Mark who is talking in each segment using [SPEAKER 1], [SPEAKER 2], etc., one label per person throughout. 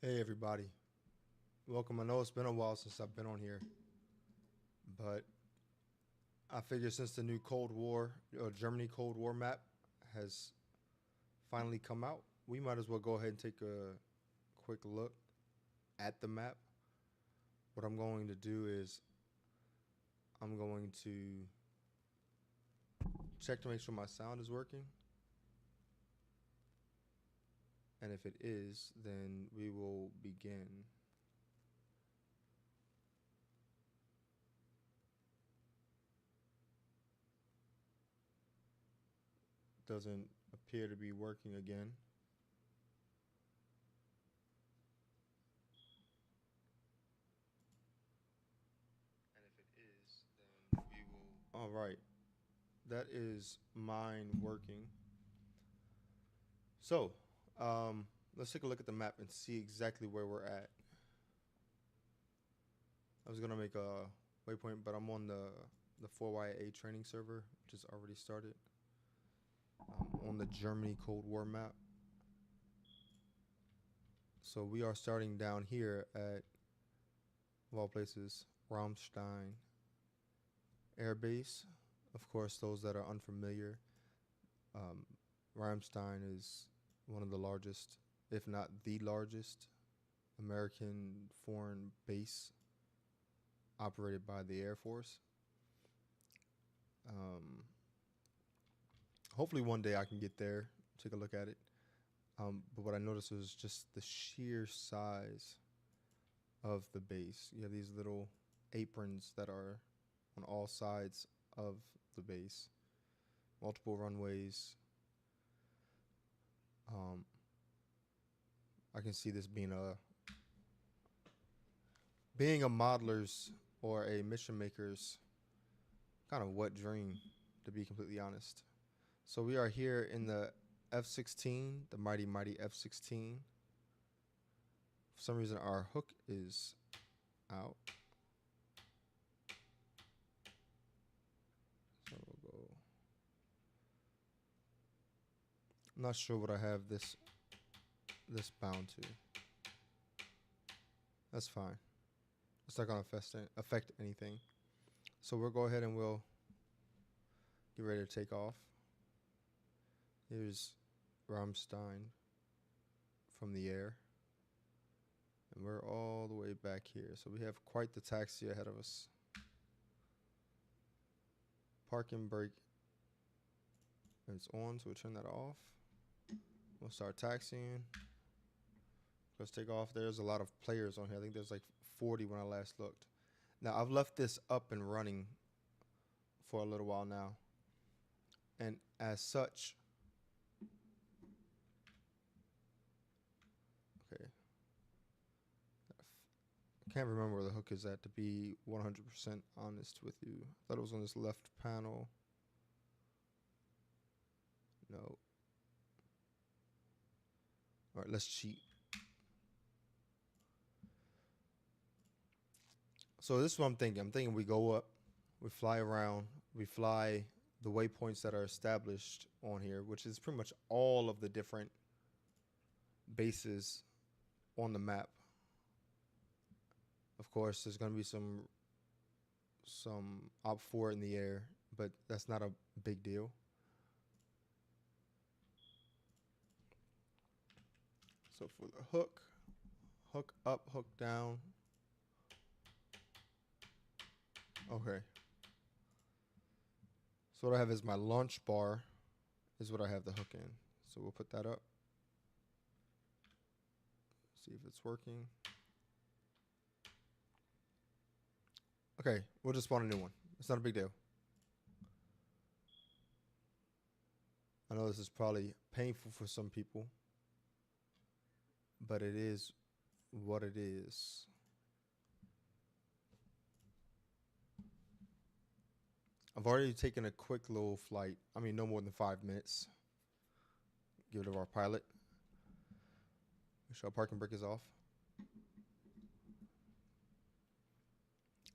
[SPEAKER 1] Hey everybody, welcome. I know it's been a while since I've been on here, but I figure since the new Cold War, Germany Cold War map has finally come out, we might as well go ahead and take a quick look at the map. What I'm going to do is I'm going to check to make sure my sound is working, and if it is, then we will begin. Doesn't appear to be working again. And if it is, then we will. All right, that is mine working. So, let's take a look at the map and see exactly where we're at. I was gonna make a waypoint, but I'm on the 4YA training server, which is already started. On the Germany Cold War map. So we are starting down here at, of all places, Ramstein Air Base. Of course, those that are unfamiliar, Ramstein is one of the largest, if not the largest, American foreign base operated by the Air Force. Hopefully one day I can get there, take a look at it. But what I noticed was just the sheer size of the base. You have these little aprons that are on all sides of the base, multiple runways. I can see this being a modeler's or a mission maker's kind of wet dream, to be completely honest. So we are here in the F-16, the mighty F-16. For some reason, our hook is out. So we'll go. I'm not sure what I have this bound to. That's fine. It's not gonna affect anything. So we'll go ahead and we'll get ready to take off. Here's Ramstein from the air. And we're all the way back here. So we have quite the taxi ahead of us. Park and brake. It's on, so we'll turn that off. We'll start taxiing. Let's take off. There's a lot of players on here. I think there's like 40 when I last looked. Now, I've left this up and running for a little while now. And as such, okay, I can't remember where the hook is at, to be 100% honest with you. I thought it was on this left panel. No. All right, let's cheat. So this is what I'm thinking. I'm thinking we go up, we fly around, we fly the waypoints that are established on here, which is pretty much all of the different bases on the map. Of course, there's going to be some OP4 in the air, but that's not a big deal. So for the hook up, hook down. Okay. So what I have is my launch bar is what I have the hook in. So we'll put that up. See if it's working. Okay, we'll just spawn a new one. It's not a big deal. I know this is probably painful for some people, but it is what it is. I've already taken a quick little flight. I mean, no more than 5 minutes. Give it to our pilot. Make sure our parking brake is off.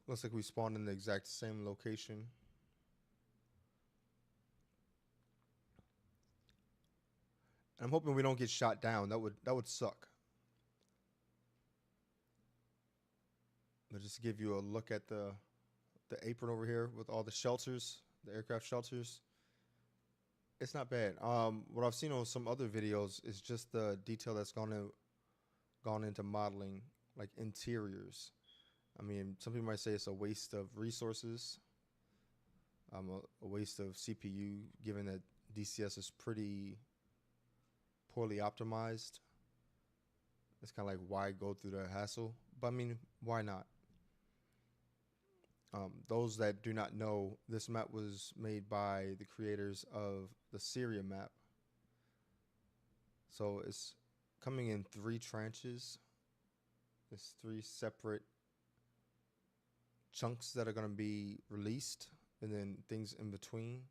[SPEAKER 1] Looks like we spawned in the exact same location. I'm hoping we don't get shot down. That would suck. I'll just give you a look at the apron over here with all the shelters, the aircraft shelters. It's not bad. What I've seen on some other videos is just the detail that's gone into modeling, like interiors. I mean, some people might say it's a waste of resources, a waste of CPU, given that DCS is pretty poorly optimized. It's kind of like, why go through the hassle? But I mean, why not? Those that do not know, this map was made by the creators of the Syria map. So it's coming in 3 tranches. There's 3 separate chunks that are going to be released, and then things in between.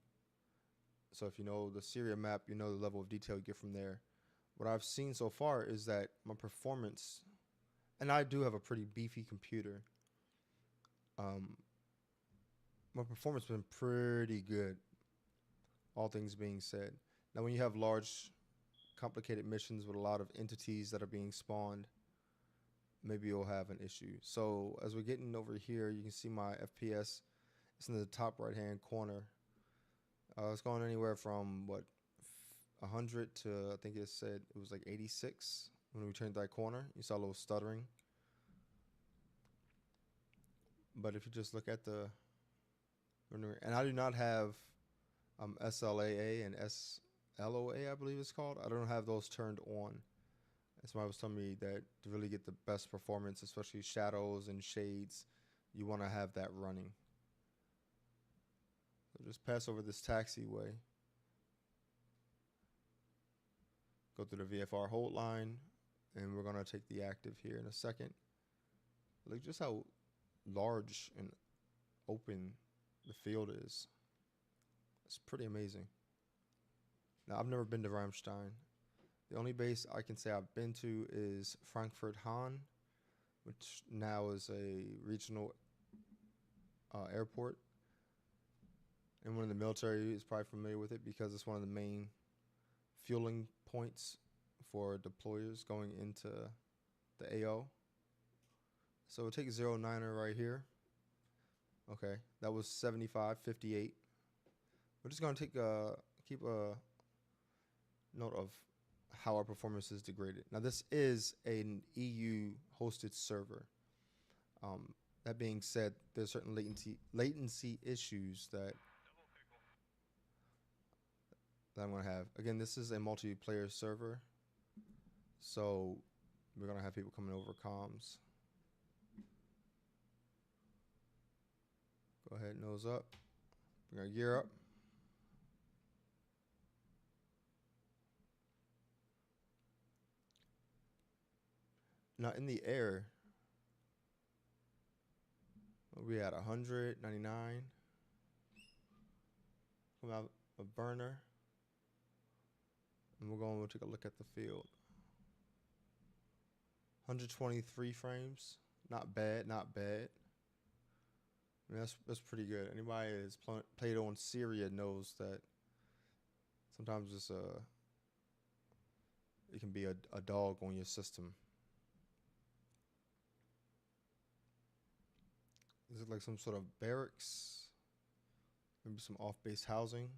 [SPEAKER 1] So if you know the Syria map, you know the level of detail you get from there. What I've seen so far is that my performance, and I do have a pretty beefy computer, my performance has been pretty good, all things being said. Now, when you have large, complicated missions with a lot of entities that are being spawned, maybe you'll have an issue. So as we're getting over here, you can see my FPS. It's in the top right-hand corner. It's going anywhere from, 100 to, I think it said it was like 86 when we turned that corner. You saw a little stuttering. But if you just look at the, and I do not have SLAA and SLOA, I believe it's called. I don't have those turned on. Somebody was telling me that to really get the best performance, especially shadows and shades, you want to have that running. So just pass over this taxiway. Go through the VFR hold line, and we're going to take the active here in a second. Look just how large and open the field is. It's pretty amazing. Now, I've never been to Ramstein. The only base I can say I've been to is Frankfurt Hahn, which now is a regional airport. Anyone in the military is probably familiar with it because it's one of the main fueling points for deployers going into the AO. So we'll take 09er right here. Okay, that was 75.58. We're just gonna keep a note of how our performance is degraded. Now this is an EU hosted server. That being said, there's certain latency issues that I'm gonna have. Again, this is a multiplayer server, so we're gonna have people coming over comms. Go ahead, nose up. Bring our gear up. Now in the air, we had 199. Come out a burner. And we'll take a look at the field. 123 frames. Not bad, not bad. I mean, that's pretty good. Anybody that's played on Syria knows that sometimes it can be a dog on your system. Is it like some sort of barracks? Maybe some off-base housing?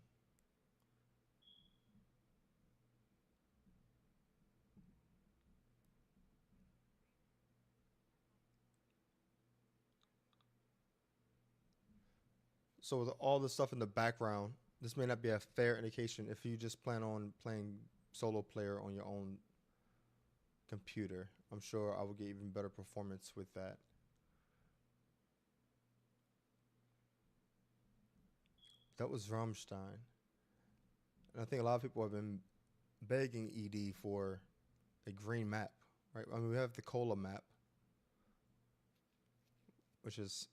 [SPEAKER 1] So with all the stuff in the background, this may not be a fair indication if you just plan on playing solo player on your own computer. I'm sure I will get even better performance with that. That was Rammstein. And I think a lot of people have been begging ED for a green map, right? I mean, we have the Cola map, which is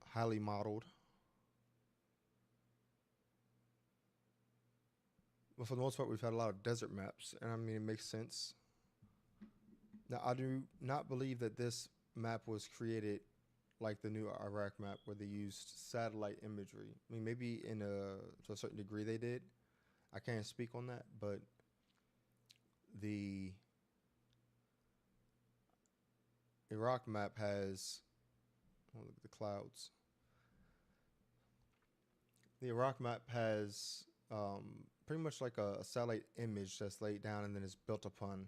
[SPEAKER 1] highly modeled. But for the most part, we've had a lot of desert maps, and I mean, it makes sense. Now, I do not believe that this map was created like the new Iraq map where they used satellite imagery. I mean, maybe to a certain degree they did. I can't speak on that, but the Iraq map has Oh, look at the clouds. The Iraq map has pretty much like a satellite image that's laid down and then is built upon,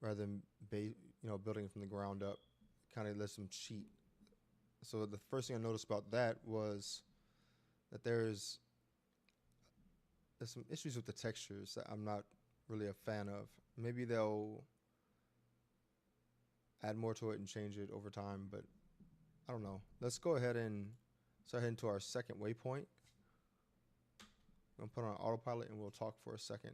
[SPEAKER 1] rather than building from the ground up. Kind of lets them cheat. So the first thing I noticed about that was that there's some issues with the textures that I'm not really a fan of. Maybe they'll add more to it and change it over time, but I don't know. Let's go ahead and start heading to our second waypoint. I'm gonna put on autopilot and we'll talk for a second.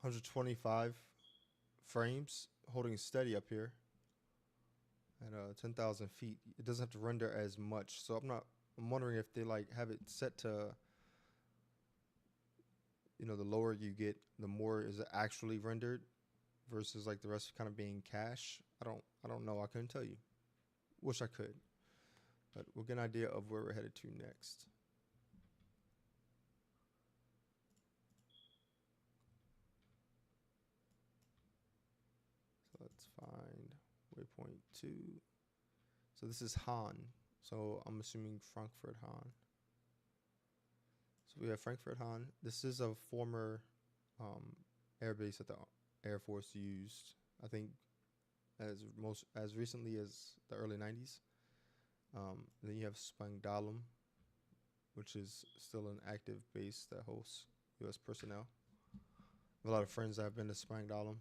[SPEAKER 1] $125 frames, holding steady up here at 10,000 feet. It doesn't have to render as much, so I'm wondering if they like have it set to, the lower you get, the more is actually rendered, versus like the rest kind of being cache. I don't know. I couldn't tell you. Wish I could, but we'll get an idea of where we're headed to next. So let's find waypoint 2. So this is Hahn. So I'm assuming Frankfurt Hahn. So we have Frankfurt Hahn. This is a former air base that the Air Force used, I think, as recently as the early 90s. Then you have Spangdahlem, which is still an active base that hosts U.S. personnel. I have a lot of friends that have been to Spangdahlem.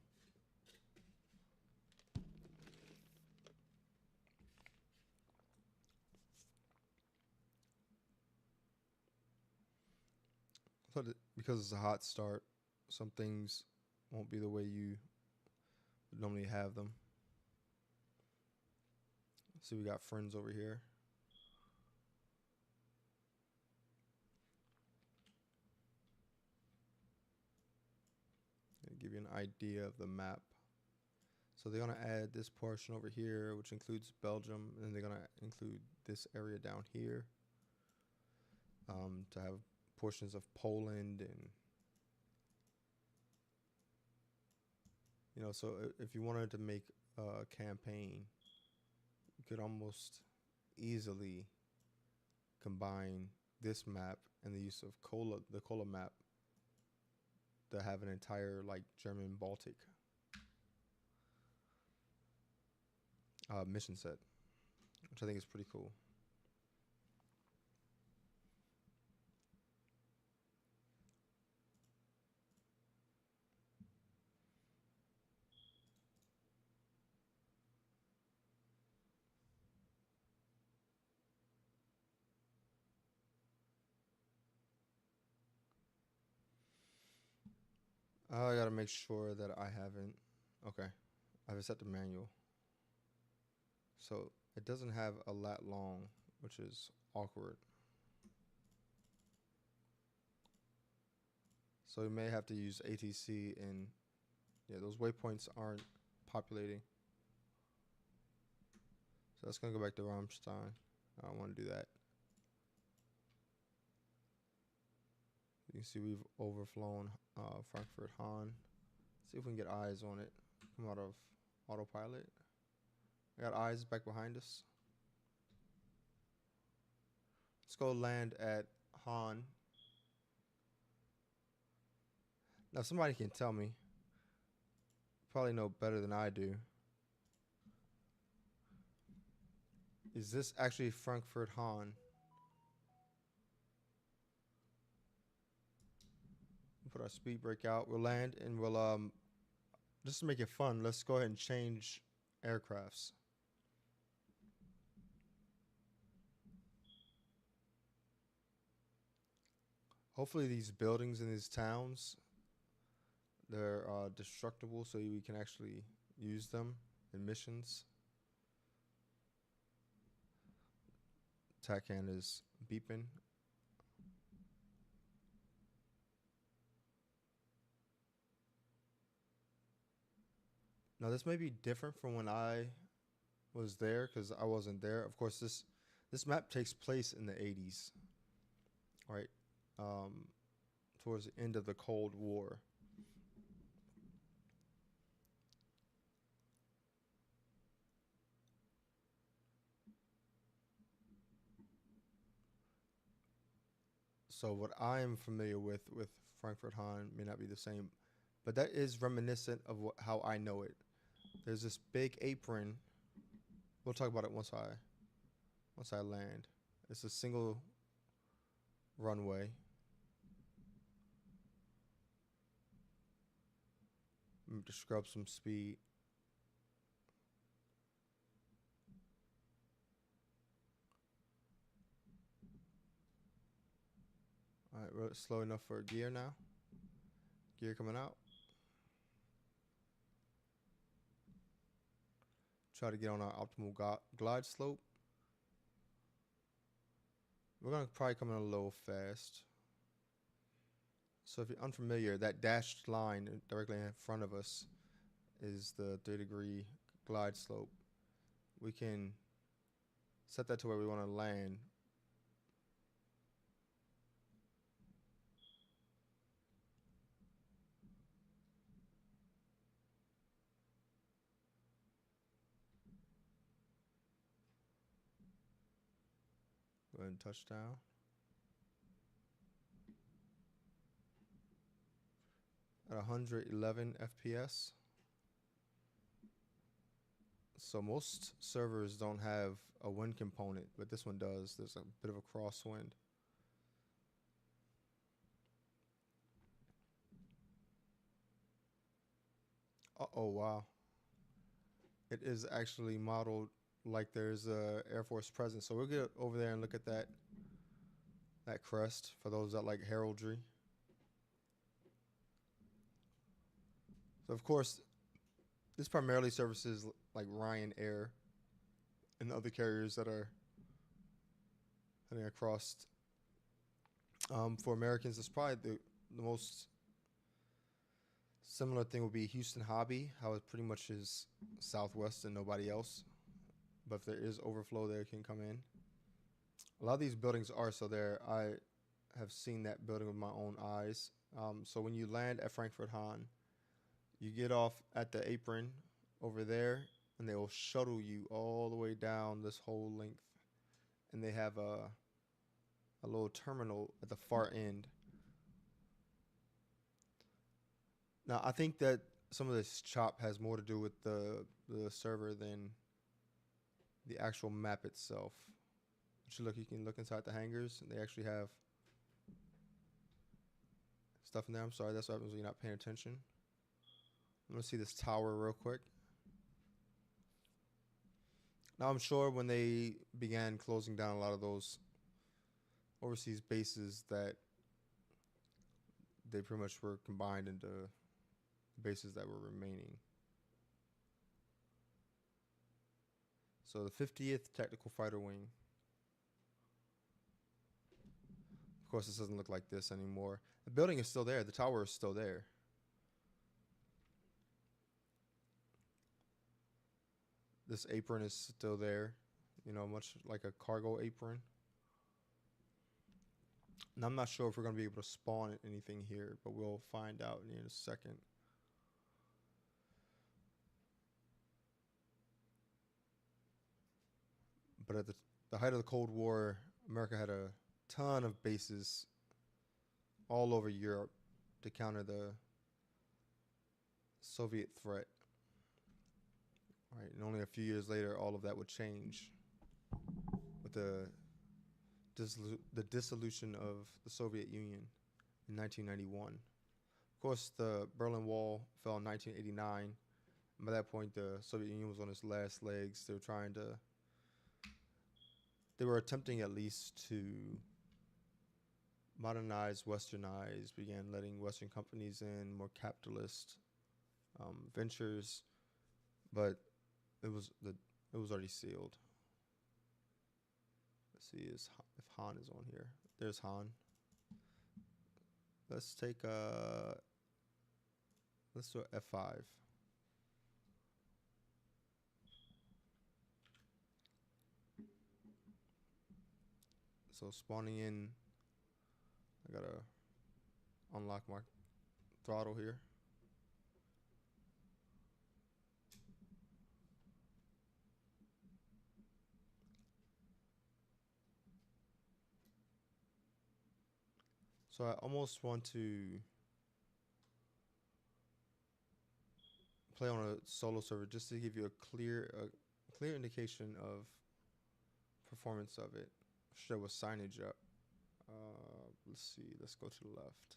[SPEAKER 1] So because it's a hot start, some things won't be the way you would normally have them. See, we got friends over here. Gonna give you an idea of the map. So they're gonna add this portion over here, which includes Belgium, and then they're gonna include this area down here to have portions of Poland, and so if you wanted to make a campaign, you could almost easily combine this map and the use of the Kola map, to have an entire like German Baltic mission set, which I think is pretty cool. I gotta make sure that I haven't. Okay, I have it set to manual, so it doesn't have a lat long, which is awkward. So we may have to use ATC, and yeah, those waypoints aren't populating. So that's gonna go back to Rammstein. I don't want to do that. You can see we've overflown Frankfurt Hahn. See if we can get eyes on it. Come out of autopilot. I got eyes back behind us. Let's go land at Hahn. Now somebody can tell me. Probably know better than I do. Is this actually Frankfurt Hahn? Put our speed brake out. We'll land and we'll just to make it fun, let's go ahead and change aircrafts. Hopefully these buildings in these towns, they're destructible, so we can actually use them in missions. TACAN is beeping. Now this may be different from when I was there because I wasn't there. Of course, this map takes place in the 80s, right? Um, Towards the end of the Cold War. So what I am familiar with Frankfurt Hahn may not be the same, but that is reminiscent of how I know it. There's this big apron. We'll talk about it once I land. It's a single runway. To scrub some speed. All right, we're slow enough for gear now. Gear coming out. Try to get on our optimal glide slope. We're going to probably come in a little fast. So if you're unfamiliar, that dashed line directly in front of us is the 3-degree glide slope. We can set that to where we want to land. Go ahead and touch down. At 111 FPS. So most servers don't have a wind component, but this one does. There's a bit of a crosswind. Oh wow. It is actually modeled like there's a Air Force presence. So we'll get over there and look at that crest for those that like heraldry. So of course, this primarily services like Ryanair and other carriers that are heading across. For Americans, it's probably the most similar thing would be Houston Hobby, how it pretty much is Southwest and nobody else. But if there is overflow there, it can come in. A lot of these buildings are so there. I have seen that building with my own eyes. So when you land at Frankfurt Hahn, you get off at the apron over there, and they will shuttle you all the way down this whole length. And they have a little terminal at the far end. Now, I think that some of this chop has more to do with the server than the actual map itself. You can look inside the hangars, and they actually have stuff in there. I'm sorry, that's what happens when you're not paying attention. I'm going to see this tower real quick. Now, I'm sure when they began closing down a lot of those overseas bases that they pretty much were combined into bases that were remaining. So the 50th Tactical Fighter Wing. Of course, this doesn't look like this anymore. The building is still there. The tower is still there. This apron is still there, you know, much like a cargo apron. And I'm not sure if we're going to be able to spawn anything here, but we'll find out in a second. But at the height of the Cold War, America had a ton of bases all over Europe to counter the Soviet threat. Right, and only a few years later, all of that would change with the dissolution of the Soviet Union in 1991. Of course, the Berlin Wall fell in 1989. And by that point, the Soviet Union was on its last legs. They were attempting at least to modernize, westernize, began letting Western companies in, more capitalist ventures, but it was already sealed. Let's see if Han is on here. There's Han. Let's take let's do F5. So spawning in, I gotta unlock my throttle here. So I almost want to play on a solo server just to give you a clear indication of performance of it. Show a signage up. Let's see. Let's go to the left.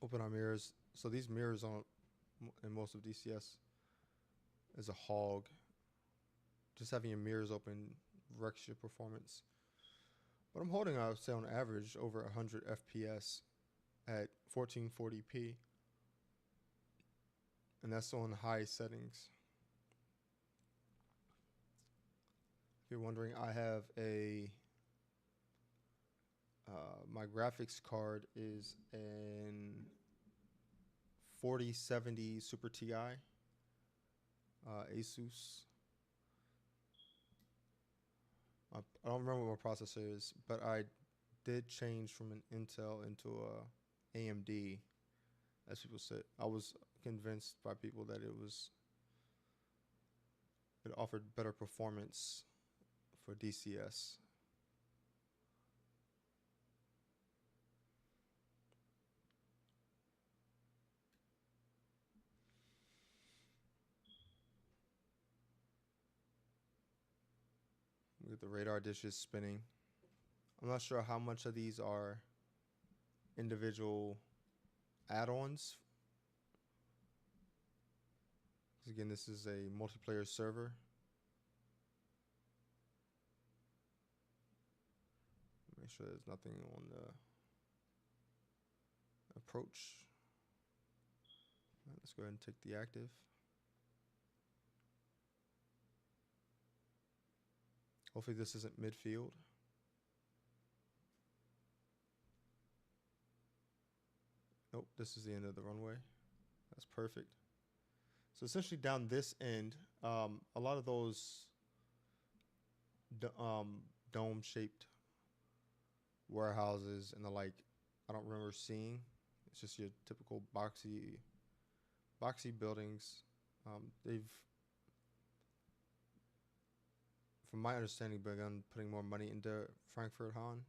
[SPEAKER 1] Open our mirrors. So these mirrors on in most of DCS is a hog. Just having your mirrors open wrecks your performance. But I'm holding, I would say, on average over 100 FPS at 1440p, and that's on high settings. If you're wondering, I have a my graphics card is an 4070 Super Ti, Asus. I don't remember what my processor is, but I did change from an Intel into a AMD, as people said. I was convinced by people that it offered better performance for DCS. We get the radar dishes spinning. I'm not sure how much of these are individual add-ons. Again, this is a multiplayer server. Make sure there's nothing on the approach. Let's go ahead and take the active. Hopefully this isn't midfield. Nope, this is the end of the runway. That's perfect. So essentially down this end, a lot of those dome-shaped warehouses and the like, I don't remember seeing. It's just your typical boxy buildings. They've, from my understanding, begun putting more money into Frankfurt Hahn.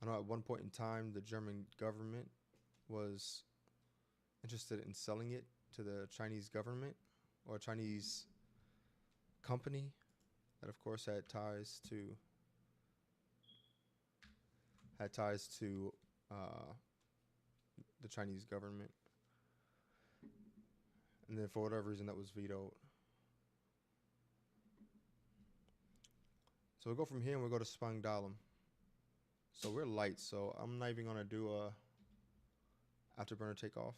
[SPEAKER 1] I know at one point in time, the German government was interested in selling it to the Chinese government or a Chinese company that, of course, had ties to the Chinese government, and then for whatever reason that was vetoed. So we'll go from here and we'll go to Spangdahlem. So we're light, so I'm not even gonna do a afterburner takeoff.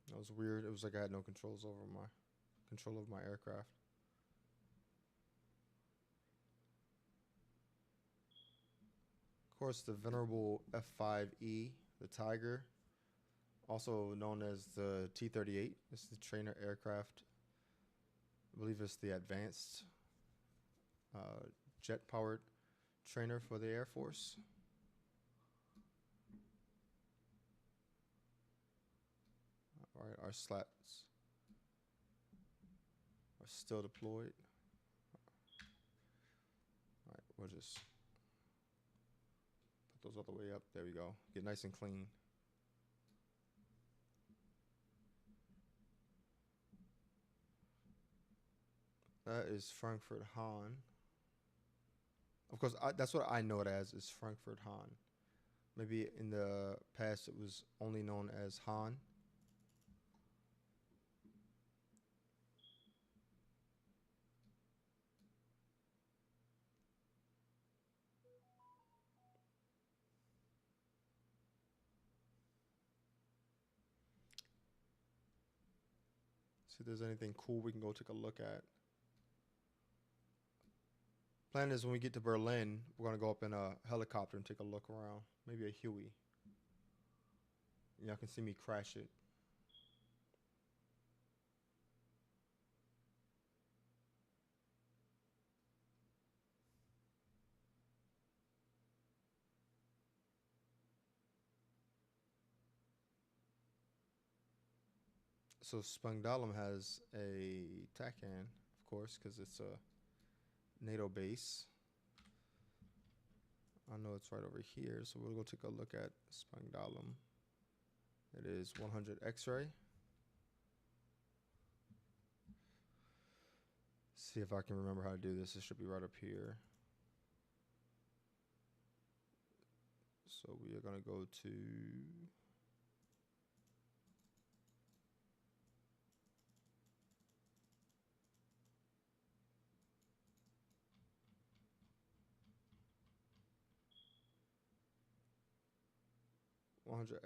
[SPEAKER 1] That was weird. It was like I had no control of my aircraft. Of course, the venerable F5E, the Tiger, also known as the T-38. This is the trainer aircraft. I believe it's the advanced jet-powered trainer for the Air Force. All right, our slats are still deployed. All right, we'll just put those all the way up. There we go. Get nice and clean. That is Frankfurt Hahn. Of course, that's what I know it as, is Frankfurt Hahn. Maybe in the past it was only known as Hahn. See if there's anything cool we can go take a look at. Plan is when we get to Berlin, we're gonna go up in a helicopter and take a look around. Maybe a Huey. Y'all can see me crash it. So Spangdahlem has a TACAN, of course, because it's a NATO base. I know it's right over here, so we'll go take a look at Spangdahlem. It is 100 X-ray. See if I can remember how to do this. It should be right up here. So we are going to go to...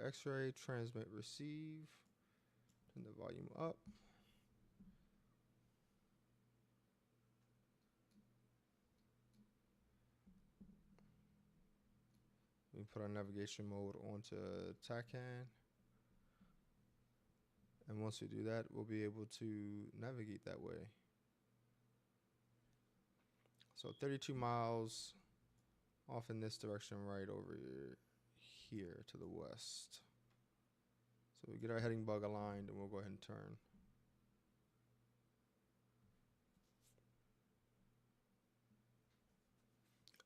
[SPEAKER 1] X-ray, transmit, receive. Turn the volume up. We put our navigation mode onto TACAN. And once we do that, we'll be able to navigate that way. So 32 miles off in this direction, right over here to the west. So we get our heading bug aligned and we'll go ahead and turn.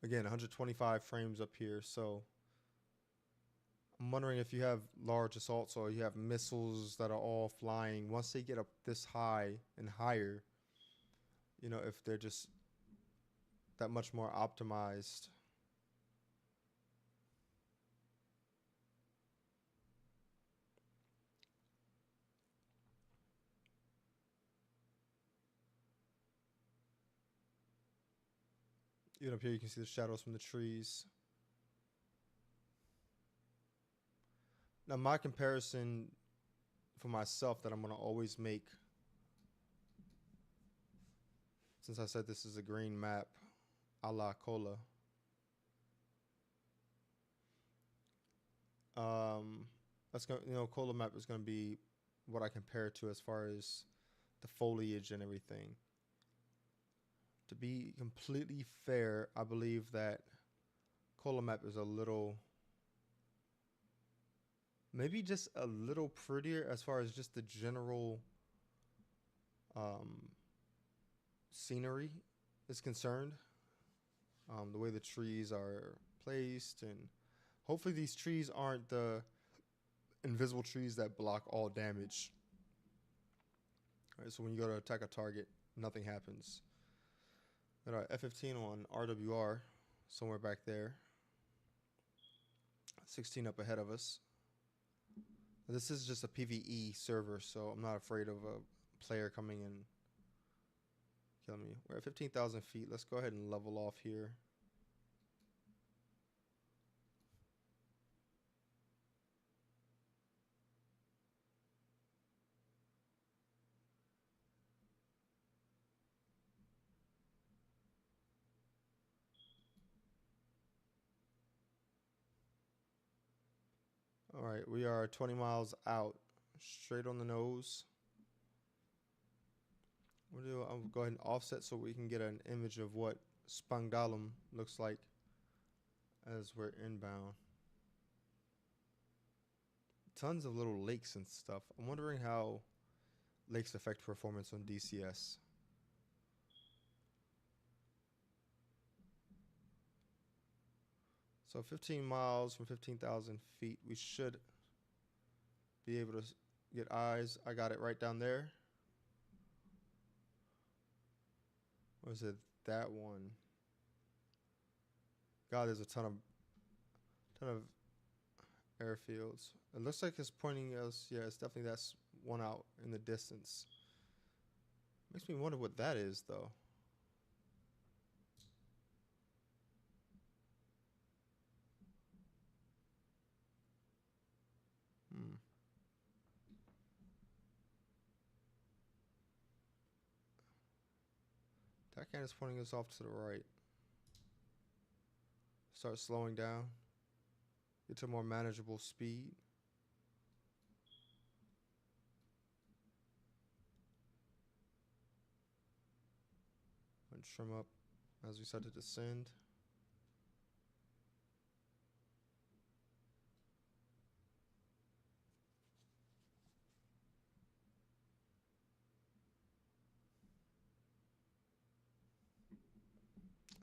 [SPEAKER 1] Again, 125 frames up here. So I'm wondering if you have large assaults or you have missiles that are all flying. Once they get up this high and higher, you know, if they're just that much more optimized. Even up here, you can see the shadows from the trees. Now, my comparison for myself that I'm going to always make, since I said this is a green map, a la Cola. That's going, you know, Cola map is going to be what I compare it to as far as the foliage and everything. To be completely fair, I believe that Cola map is a little, maybe just a little prettier as far as just the general scenery is concerned. The way the trees are placed, and hopefully these trees aren't the invisible trees that block all damage. All right, so when you go to attack a target, nothing happens. All right, F-15 on RWR, somewhere back there. 16 up ahead of us. This is just a PvE server, so I'm not afraid of a player coming and killing me. We're at 15,000 feet. Let's go ahead and level off here. All right, we are 20 miles out, straight on the nose. I'll go ahead and offset so we can get an image of what Spangdahlem looks like as we're inbound. tons of little lakes and stuff. I'm wondering how lakes affect performance on DCS. So 15 miles from 15,000 feet, we should be able to get eyes. I got it right down there. Or is it that one? God, there's a ton of airfields. It looks like it's pointing us. Yeah, it's definitely that's one out in the distance. Makes me wonder what that is, though. That can is pointing us off to the right. Start slowing down. Get to a more manageable speed. And trim up as we start to descend.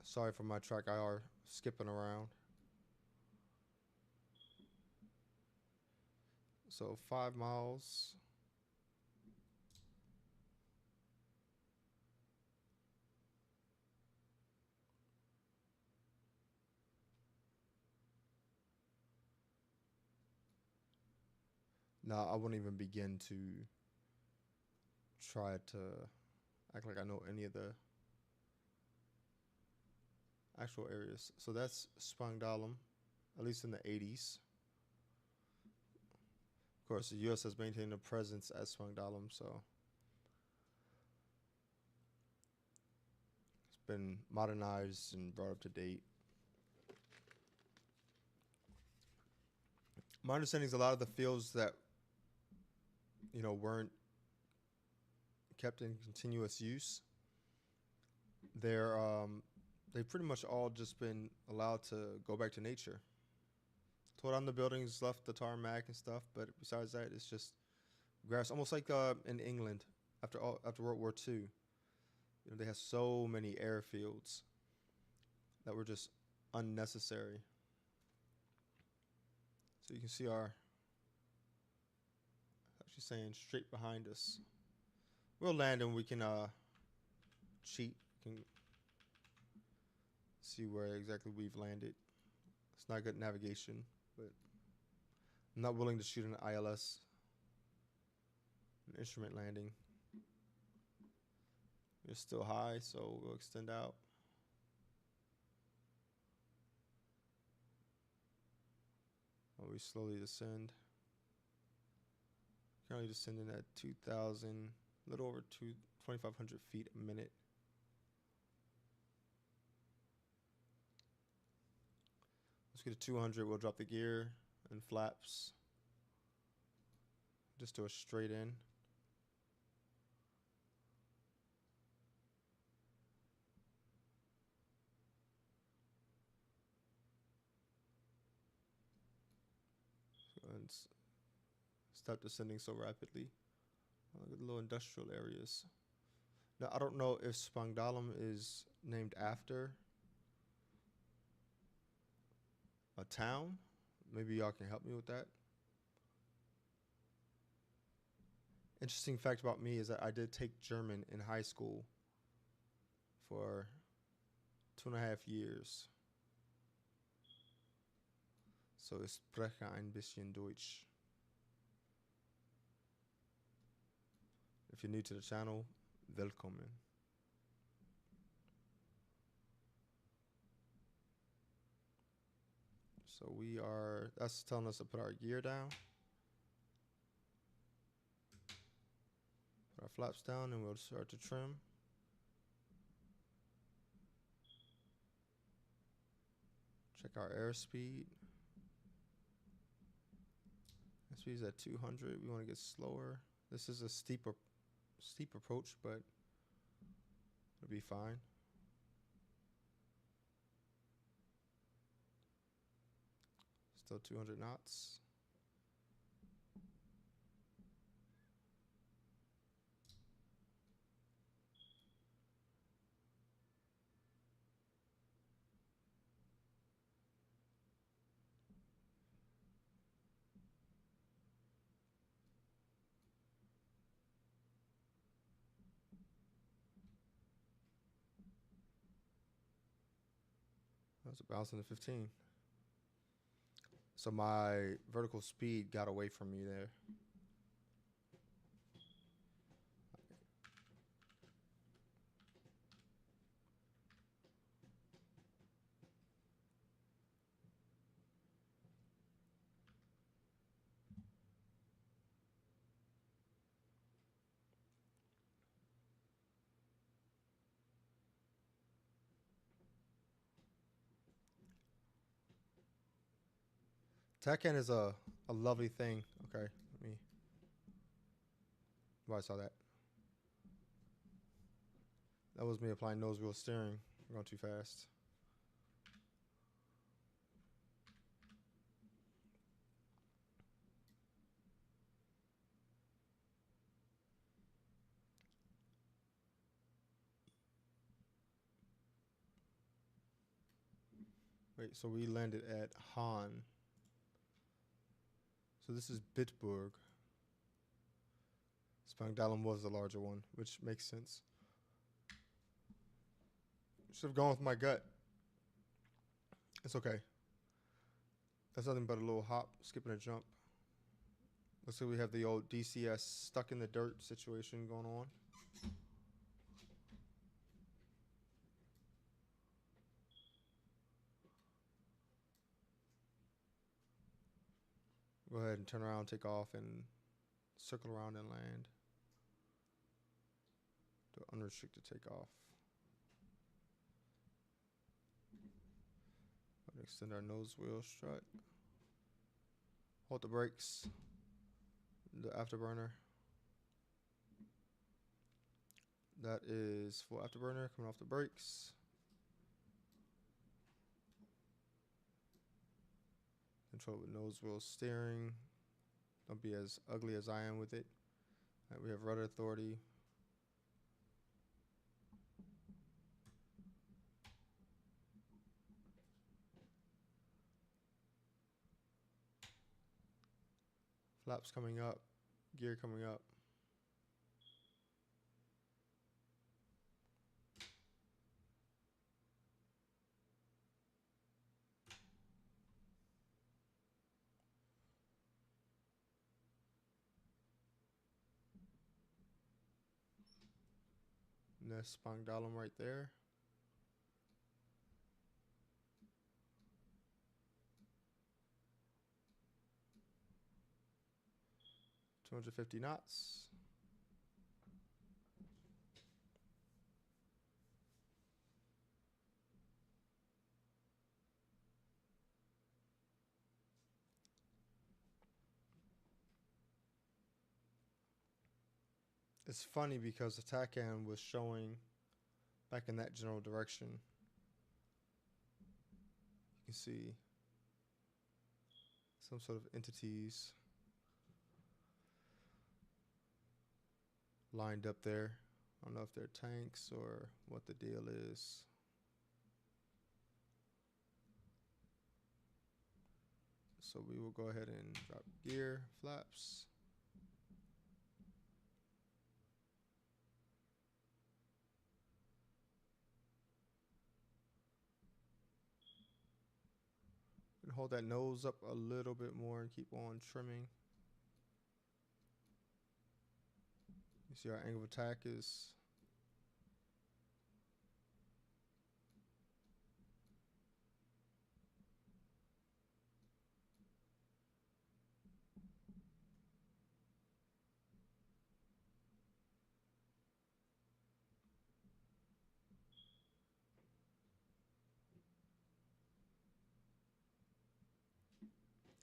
[SPEAKER 1] Sorry for my track IR skipping around. So 5 miles. Now I wouldn't even begin to try to act like I know any of the actual areas. So that's Spangdahlem, at least in the 80s. Of course, the U.S. has maintained a presence at Spangdahlem, so it's been modernized and brought up to date. My understanding is a lot of the fields that weren't kept in continuous use, they've pretty much all just been allowed to go back to nature. Tore down the buildings, left the tarmac and stuff, but besides that, it's just grass. Almost like in England after World War II, they had so many airfields that were just unnecessary. So you can see our actually saying straight behind us. We'll land and we can cheat. Can see where exactly we've landed. It's not good navigation, but I'm not willing to shoot an ILS, an instrument landing. It's still high, so we'll extend out. While we slowly descend. Currently descending at 2,000, a little over 2,500 feet a minute. Let's get to 200. We'll drop the gear and flaps. Just do a straight in. And stop descending so rapidly. Look at the little industrial areas. Now, I don't know if Spangdahlem is named after a town. Maybe y'all can help me with that. Interesting fact about me is that I did take German in high school for 2.5 years. So ich spreche ein bisschen Deutsch. If you're new to the channel, willkommen. So that's telling us to put our gear down. Put our flaps down and we'll start to trim. Check our airspeed. Airspeed is at 200. We want to get slower. This is a steep approach, but it'll be fine. Still 200 knots. That's a bounce into 15. So my vertical speed got away from me there. Tackhand is a lovely thing. Okay, let me. Oh, I saw that. That was me applying nose wheel steering. I'm going too fast. Wait, so we landed at Han. So this is Bitburg. Spangdahlem was the larger one, which makes sense. Should have gone with my gut. It's okay. That's nothing but a little hop, skip and a jump. Looks like we have the old DCS stuck in the dirt situation going on. Go ahead and turn around, take off, and circle around and land. Do unrestricted takeoff. Extend our nose wheel strut. Hold the brakes. The afterburner. That is full afterburner coming off the brakes. Control with nose wheel steering. Don't be as ugly as I am with it. All right, we have rudder authority. Flaps coming up. Gear coming up. And that's Spangdahlem right there. $250 knots. It's funny because the TACAN was showing back in that general direction. You can see some sort of entities lined up there. I don't know if they're tanks or what the deal is. So we will go ahead and drop gear, flaps. And hold that nose up a little bit more and keep on trimming. You see our angle of attack is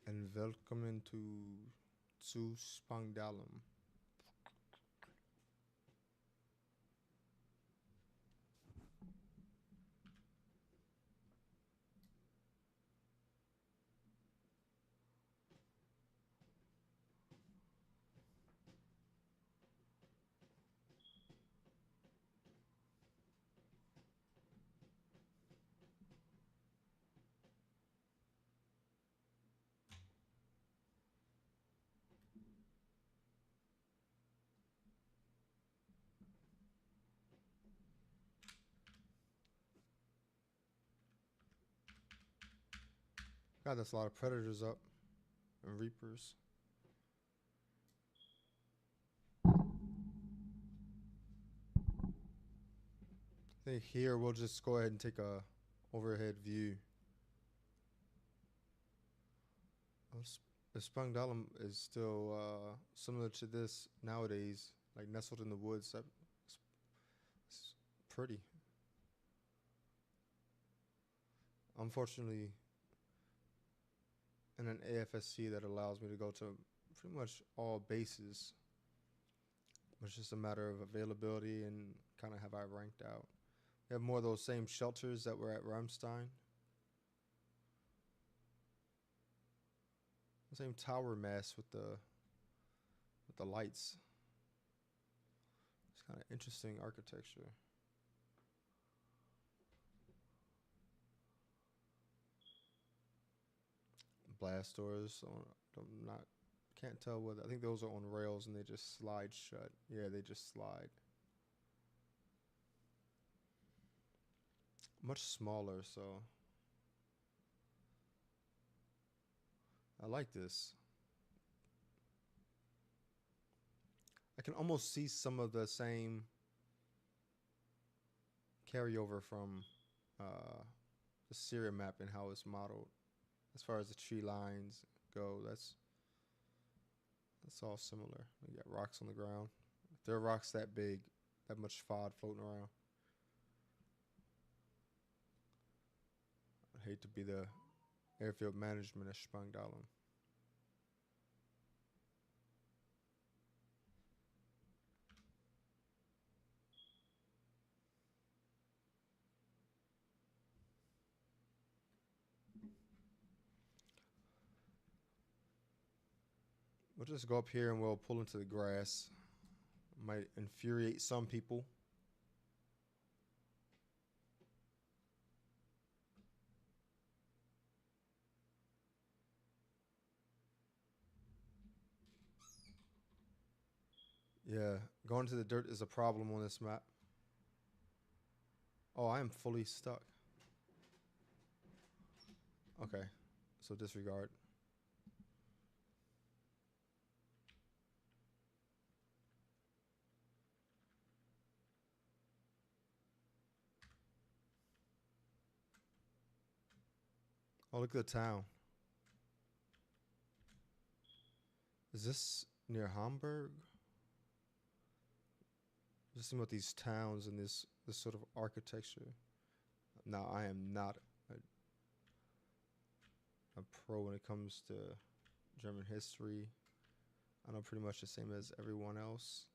[SPEAKER 1] and welcome to Spangdahlem. God, that's a lot of predators up and reapers. I think here we'll just go ahead and take a overhead view. The sprung dalum is still similar to this nowadays, like nestled in the woods. It's pretty. Unfortunately, in an AFSC that allows me to go to pretty much all bases, it's just a matter of availability and kind of have I ranked out. We have more of those same shelters that were at Ramstein. The same tower mass with the lights. It's kind of interesting architecture. Blast doors. Can't tell whether. I think those are on rails and they just slide shut. Yeah, they just slide. Much smaller, so I like this. I can almost see some of the same carryover from the Syria map and how it's modeled. As far as the tree lines go, that's all similar. You got rocks on the ground. If there are rocks that big, that much FOD floating around. I'd hate to be the airfield management at Spangdahlem. We'll just go up here and we'll pull into the grass. Might infuriate some people. Yeah, going to the dirt is a problem on this map. Oh, I am fully stuck. Okay, so disregard. Oh, look at the town. Is this near Hamburg? Just think about these towns and this sort of architecture. Now, I am not a pro when it comes to German history. I know pretty much the same as everyone else.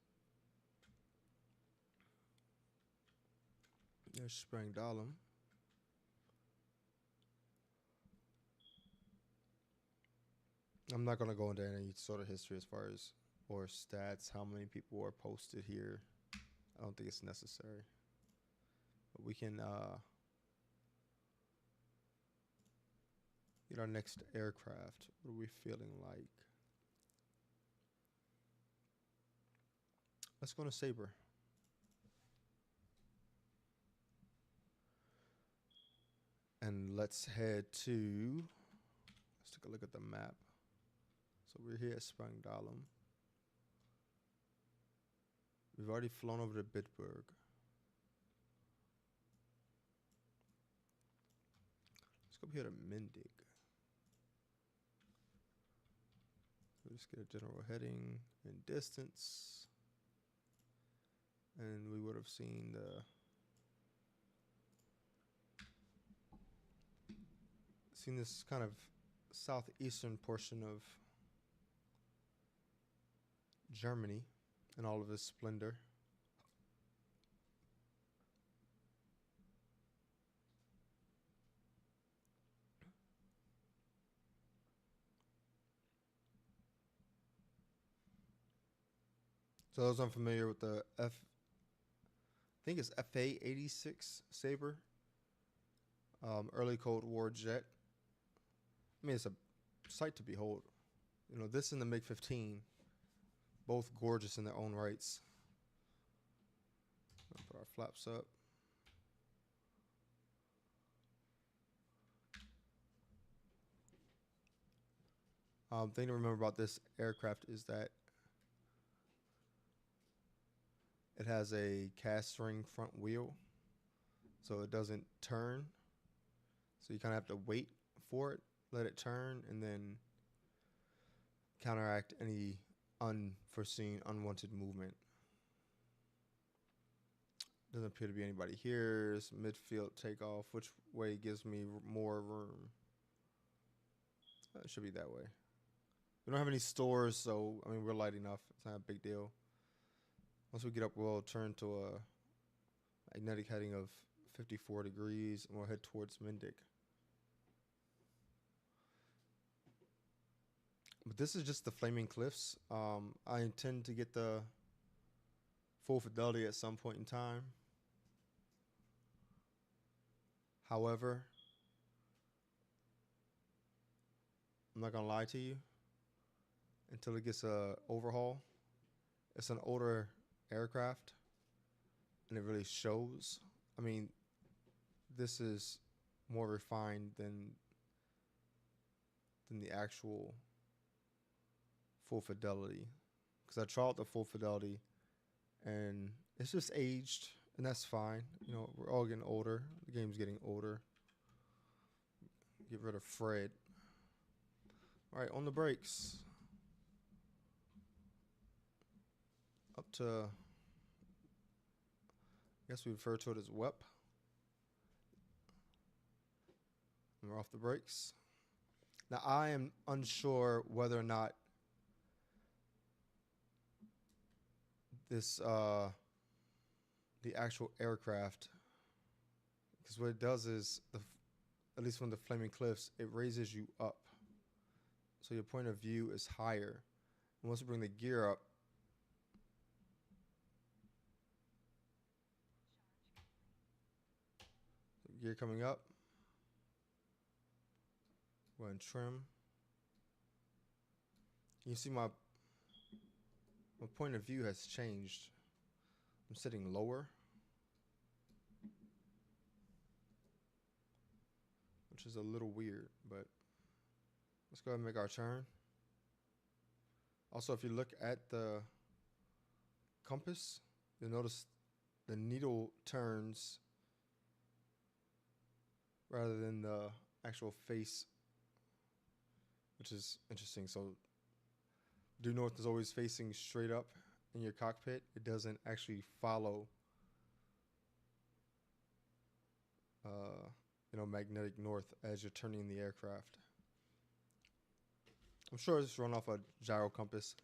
[SPEAKER 1] There's Sprangdahlem. I'm not going to go into any sort of history as far as or stats, how many people are posted here. I don't think it's necessary. But we can get our next aircraft. What are we feeling like? Let's go to Sabre. And let's head to, let's take a look at the map. So we're here at Sprangdahlem. We've already flown over to Bitburg. Let's go up here to Mindig. We'll just get a general heading and distance. And we would have seen this kind of southeastern portion of Germany in all of its splendor. So those unfamiliar with the I think it's FA-86 Sabre, early Cold War jet. I mean, it's a sight to behold. You know, this and the MiG-15, both gorgeous in their own rights. I'll put our flaps up. Thing to remember about this aircraft is that it has a cast ring front wheel, so it doesn't turn. So you kind of have to wait for it, let it turn, and then counteract any unforeseen, unwanted movement. Doesn't appear to be anybody here. It's midfield takeoff. Which way gives me more room? It should be that way. We don't have any stores, so I mean we're light enough. It's not a big deal. Once we get up, we'll turn to a magnetic heading of 54 degrees, and we'll head towards Mendic. But this is just the Flaming Cliffs. I intend to get the full fidelity at some point in time. However, I'm not gonna lie to you. Until it gets a overhaul, it's an older aircraft, and it really shows. I mean, this is more refined than the actual full fidelity, because I tried the full fidelity, and it's just aged, and that's fine. You know, we're all getting older. The game's getting older. Get rid of Fred. All right, on the brakes. Up to, I guess we refer to it as WEP. And we're off the brakes. Now, I am unsure whether or not this, the actual aircraft, because what it does is, at least from the Flaming Cliffs, it raises you up. So your point of view is higher. And once you bring the gear up, gear coming up. Go ahead and trim. You see my point of view has changed. I'm sitting lower, which is a little weird, but let's go ahead and make our turn. Also, if you look at the compass, you'll notice the needle turns rather than the actual face, which is interesting. So due north is always facing straight up in your cockpit. It doesn't actually follow magnetic north as you're turning the aircraft. I'm sure it's run off a gyro compass.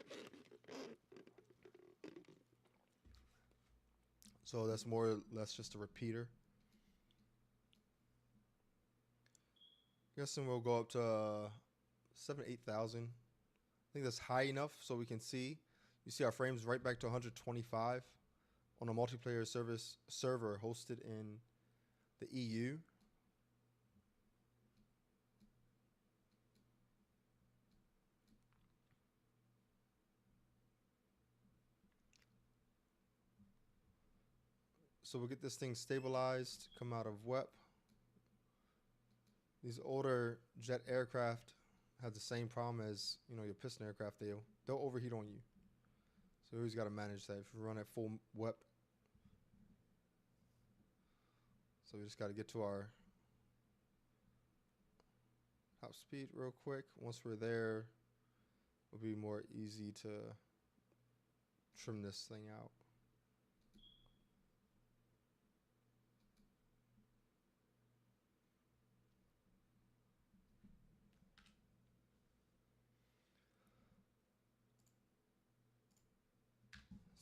[SPEAKER 1] So that's more or less just a repeater. Guessing we'll go up to 8,000. I think that's high enough so we can see. You see our frames right back to 125 on a multiplayer server hosted in the EU. So we'll get this thing stabilized, come out of WEP. These older jet aircraft have the same problem as your piston aircraft. They'll overheat on you. So you always got to manage that if you run at full WEP. So we just got to get to our top speed real quick. Once we're there, it'll be more easy to trim this thing out.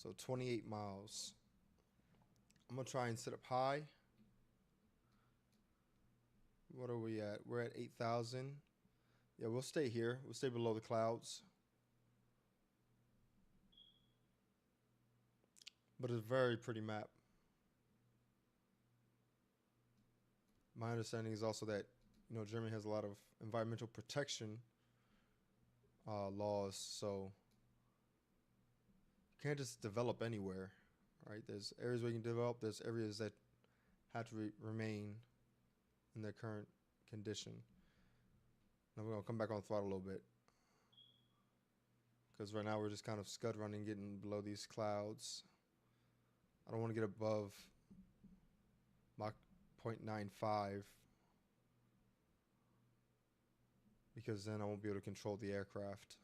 [SPEAKER 1] So 28 miles. I'm going to try and sit up high. What are we at? We're at 8,000. Yeah, we'll stay here. We'll stay below the clouds. But it's a very pretty map. My understanding is also that Germany has a lot of environmental protection laws, so you can't just develop anywhere, right? There's areas where you can develop. There's areas that have to remain in their current condition. Now we're gonna come back on throttle a little bit. because right now we're just kind of scud running, getting below these clouds. I don't want to get above Mach 0.95 because then I won't be able to control the aircraft.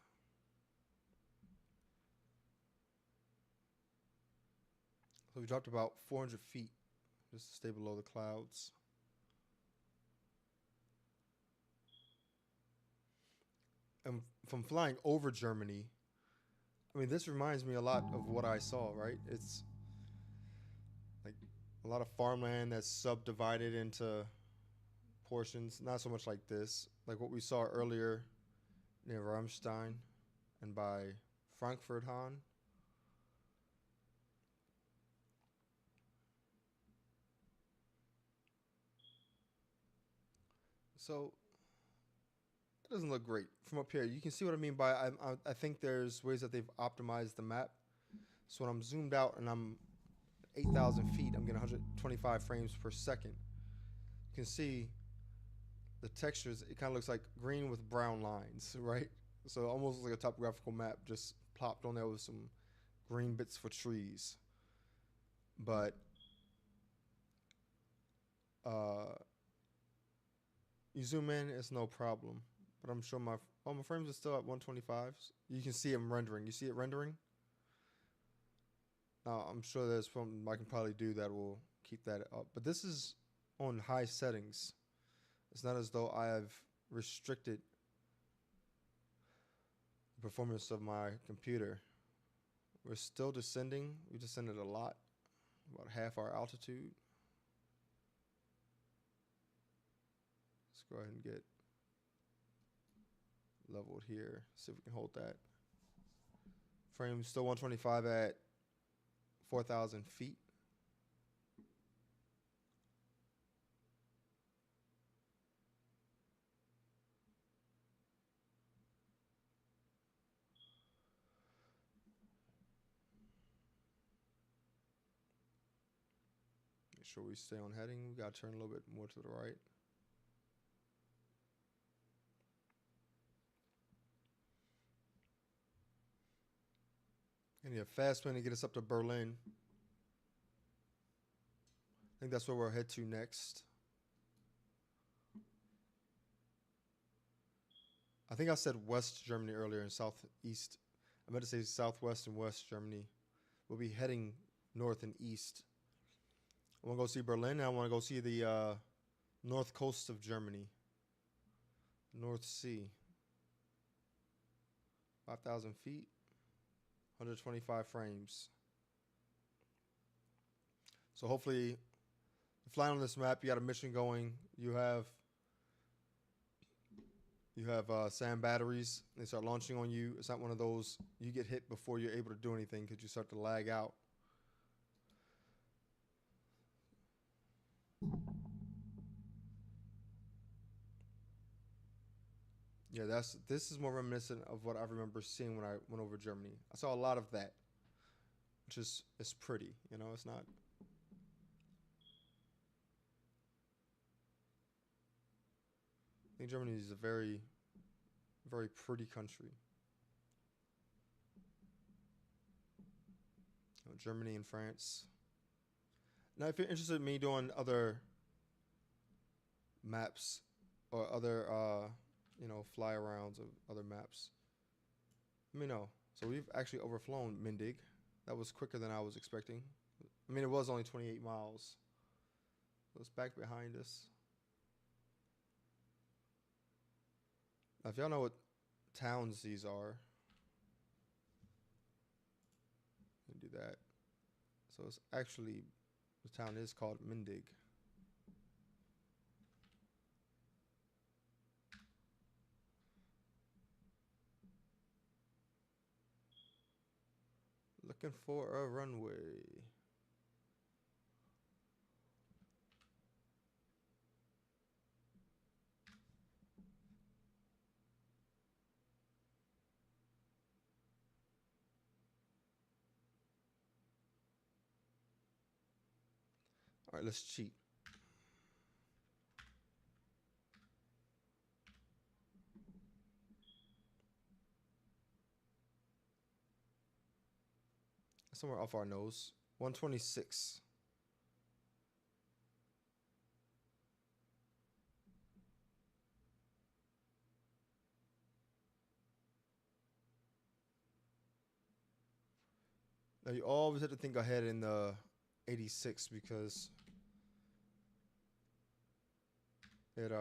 [SPEAKER 1] So we dropped about 400 feet just to stay below the clouds. And from flying over Germany, I mean, this reminds me a lot of what I saw, right? It's like a lot of farmland that's subdivided into portions, not so much like this, like what we saw earlier near Ramstein and by Frankfurt Hahn. So it doesn't look great from up here. You can see what I mean by I think there's ways that they've optimized the map. So when I'm zoomed out and I'm 8,000 feet, I'm getting 125 frames per second. You can see the textures. It kind of looks like green with brown lines, right? So almost like a topographical map just plopped on there with some green bits for trees. But you zoom in, it's no problem. But I'm sure my frames are still at 125. You can see them rendering. You see it rendering? Now, I'm sure there's something I can probably do that will keep that up. But this is on high settings. It's not as though I have restricted the performance of my computer. We're still descending. We descended a lot, about half our altitude. Let's go ahead and get leveled here. See if we can hold that. Frame still 125 at 4,000 feet. Make sure we stay on heading. We gotta turn a little bit more to the right. And yeah, fast plane to get us up to Berlin. I think that's where we'll head to next. I think I said West Germany earlier and Southeast. I meant to say Southwest and West Germany. We'll be heading north and east. I want to go see Berlin, and I want to go see the north coast of Germany. North Sea. 5,000 feet. 125 frames. So hopefully, flying on this map, you got a mission going. You have SAM batteries. They start launching on you. It's not one of those you get hit before you're able to do anything because you start to lag out. Yeah, this is more reminiscent of what I remember seeing when I went over Germany. I saw a lot of that, which is pretty. You know, it's not. I think Germany is a very, very pretty country. You know, Germany and France. Now, if you're interested in me doing other maps or other, fly arounds of other maps, let me know. So we've actually overflown Mindig. That was quicker than I was expecting. I mean, it was only 28 miles. So it's back behind us. Now, if y'all know what towns these are, you can do that. So it's actually, the town is called Mindig. Looking for a runway. All right, let's cheat. somewhere off our nose. 126. Now you always have to think ahead in the 86 because it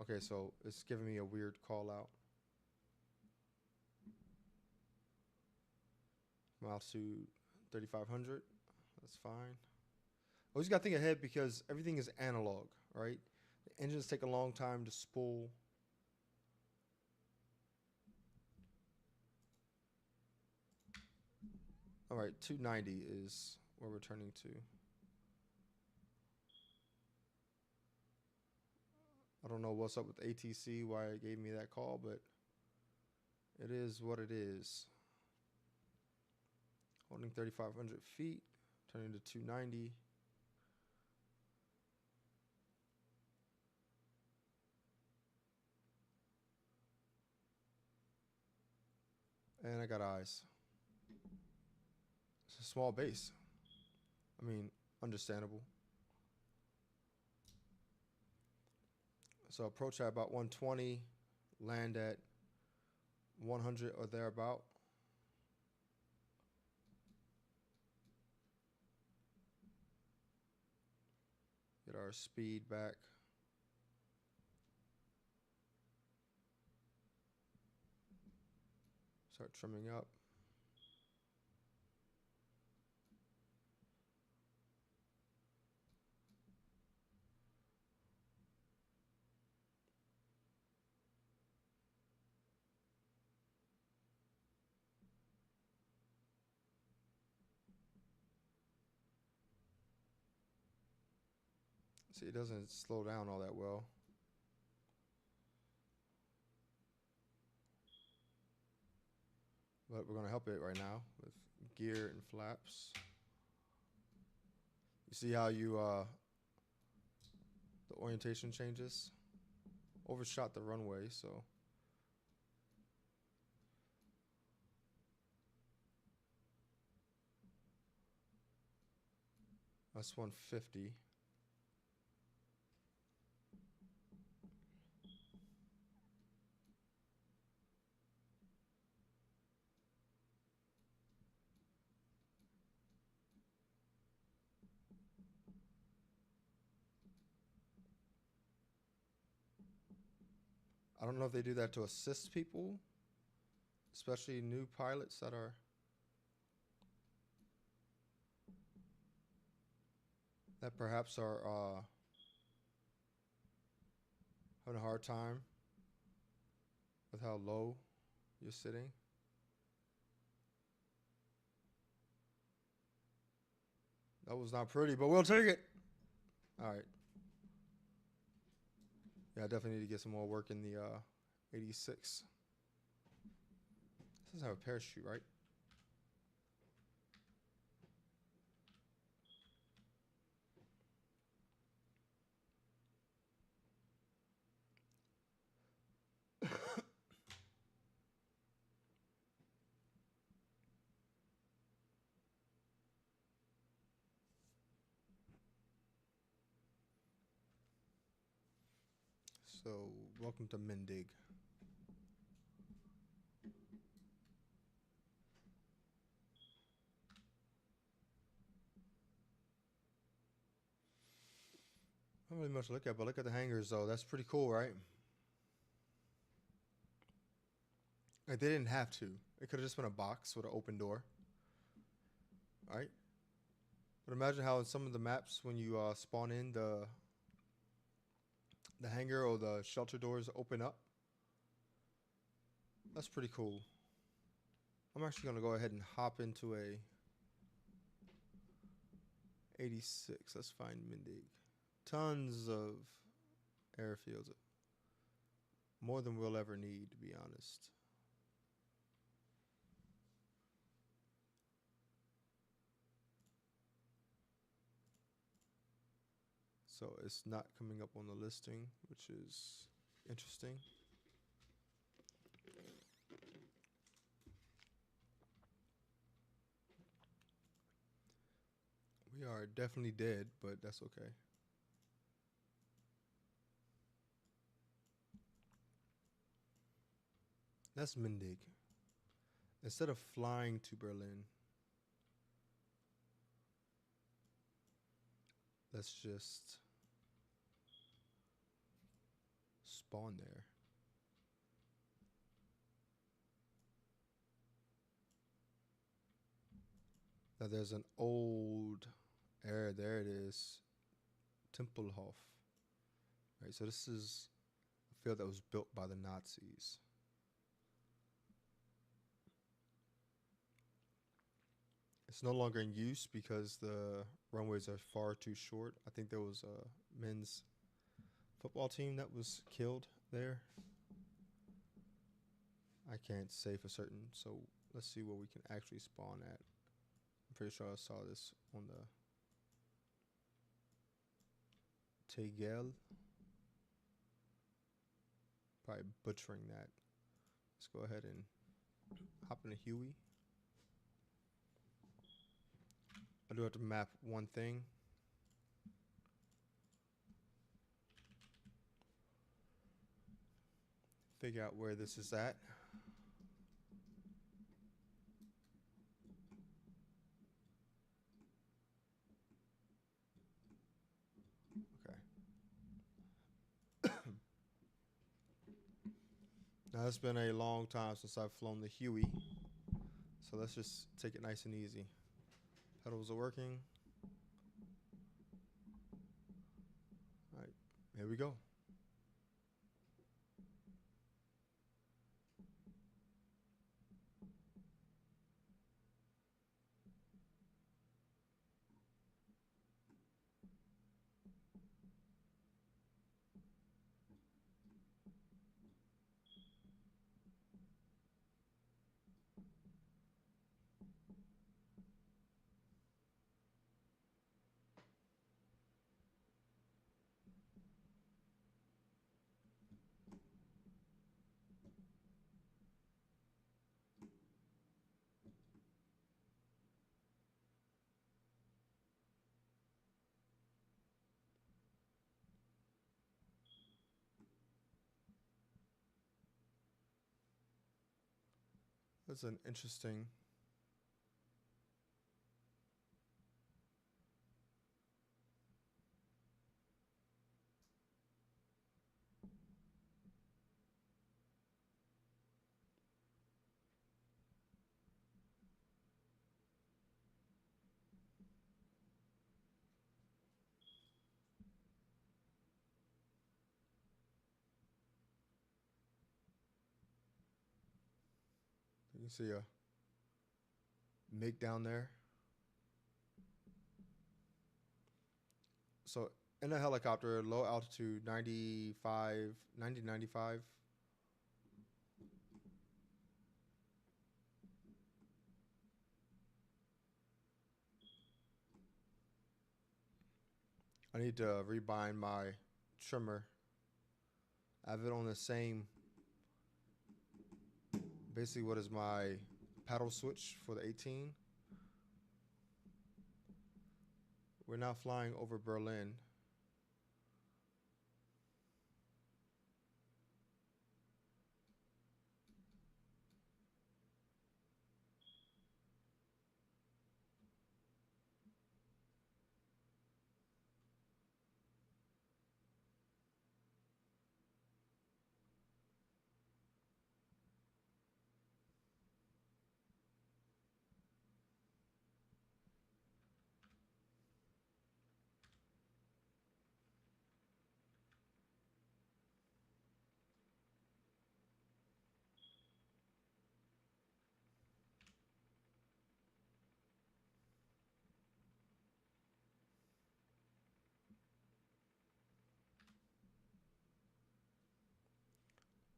[SPEAKER 1] okay, so it's giving me a weird call out. I'm altitude 3,500. That's fine. Always got to think ahead because everything is analog, right? The engines take a long time to spool. All right, 290 is where we're turning to. I don't know what's up with ATC, why it gave me that call, but it is what it is. Holding 3,500 feet, turning to 290. And I got eyes. It's a small base. I mean, understandable. So approach at about 120, land at 100 or thereabout. Get our speed back. Start trimming up. See, it doesn't slow down all that well. But we're going to help it right now with gear and flaps. You see how you the orientation changes? Overshot the runway, so that's 150. I don't know if they do that to assist people, especially new pilots that perhaps are having a hard time with how low you're sitting. That was not pretty, but we'll take it. All right. Yeah, I definitely need to get some more work in the 86. This doesn't have a parachute, right? So, welcome to Mendig. Not really much to look at, but look at the hangars, though. That's pretty cool, right? Like, they didn't have to. It could have just been a box with an open door. All right? But imagine how in some of the maps, when you spawn in, the hangar or the shelter doors open up. That's pretty cool. I'm actually going to go ahead and hop into a 86. Let's find Mendig. Tons of airfields. More than we'll ever need, to be honest. So it's not coming up on the listing, which is interesting. You are definitely dead, but that's okay. That's Mindig. Instead of flying to Berlin, let's just spawn there. Now there's an old area. There it is. Tempelhof. Right, so this is a field that was built by the Nazis. It's no longer in use because the runways are far too short. I think there was a men's football team that was killed there. I can't say for certain, so let's see where we can actually spawn at. I'm pretty sure I saw this on the Tegel. Probably butchering that. Let's go ahead and hop into Huey. I do have to map one thing. Figure out where this is at. Okay. Now it's been a long time since I've flown the Huey, so let's just take it nice and easy. Pedals are working. All right, here we go. That's an interesting. You can see a MiG down there. So in a helicopter, low altitude, 95, 90, 95. I need to rebind my trimmer. I have it on the same, basically what is my paddle switch for the 18. We're now flying over Berlin.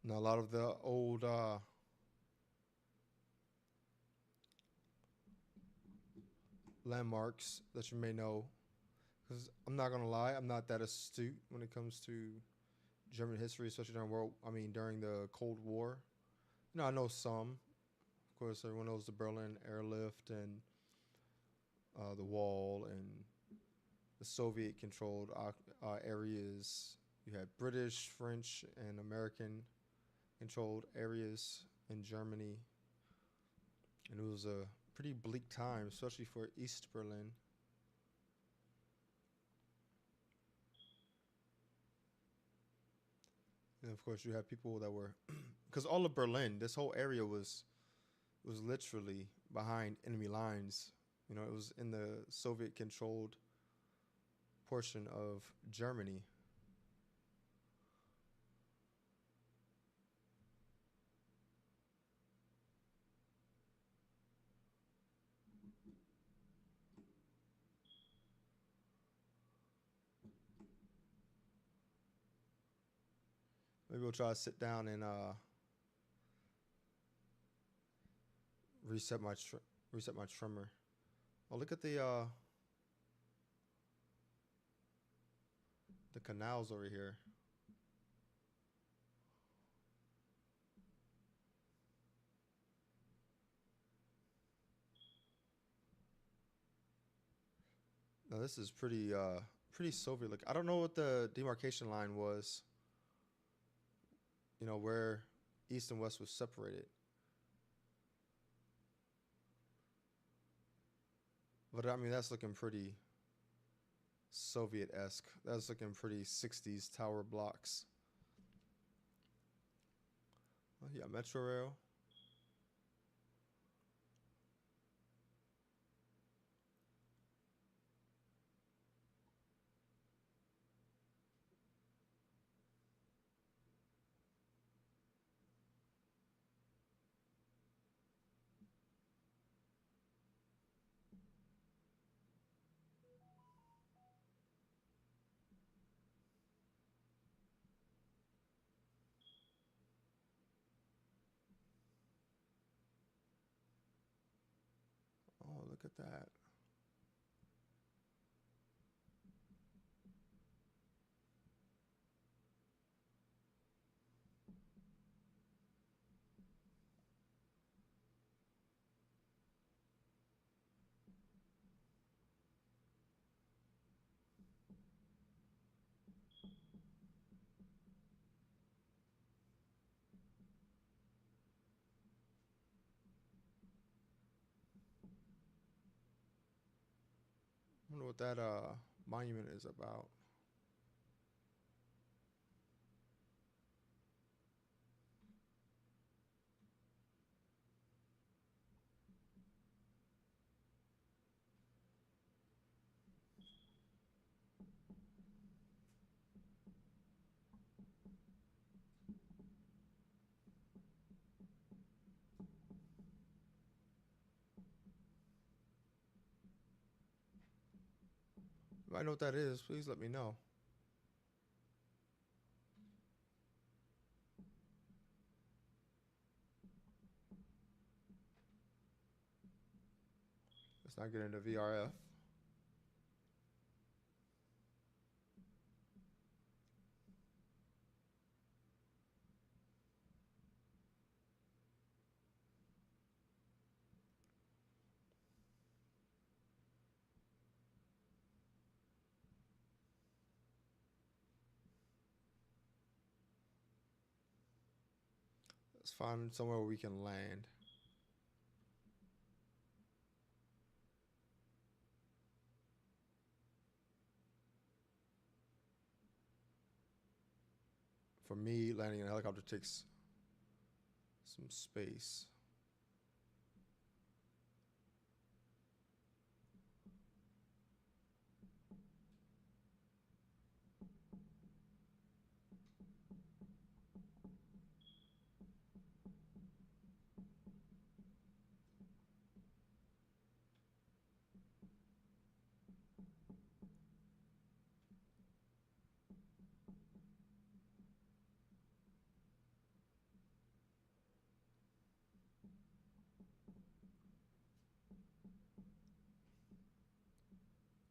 [SPEAKER 1] Now a lot of the old landmarks that you may know, because I'm not gonna lie, I'm not that astute when it comes to German history, especially during the Cold War. You know, I know some. Of course, everyone knows the Berlin airlift and the wall and Soviet-controlled areas. You had British, French, and American-controlled areas in Germany, and it was a pretty bleak time, especially for East Berlin. And of course, you have people that were, because all of Berlin, this whole area was literally behind enemy lines. You know, it was in the Soviet-controlled portion of Germany. Maybe we'll try to sit down and reset my reset my trimmer. Oh, look at the canals over here. Now this is pretty Soviet. Like I don't know what the demarcation line was. You know where East and West was separated. But I mean that's looking pretty Soviet-esque. That's looking pretty 60s tower blocks. Oh, yeah, Metro Rail. Oh, look at that. I wonder what that monument is about. If I know what that is, please let me know. Let's not get into VRF. Let's find somewhere where we can land. For me, landing in a helicopter takes some space.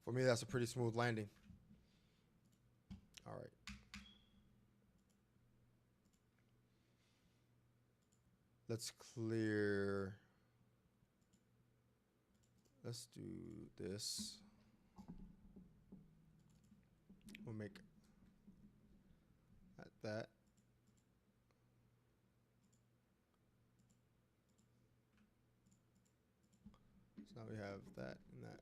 [SPEAKER 1] For me, that's a pretty smooth landing. All right. Let's clear. Let's do this. make that. So now we have that and that.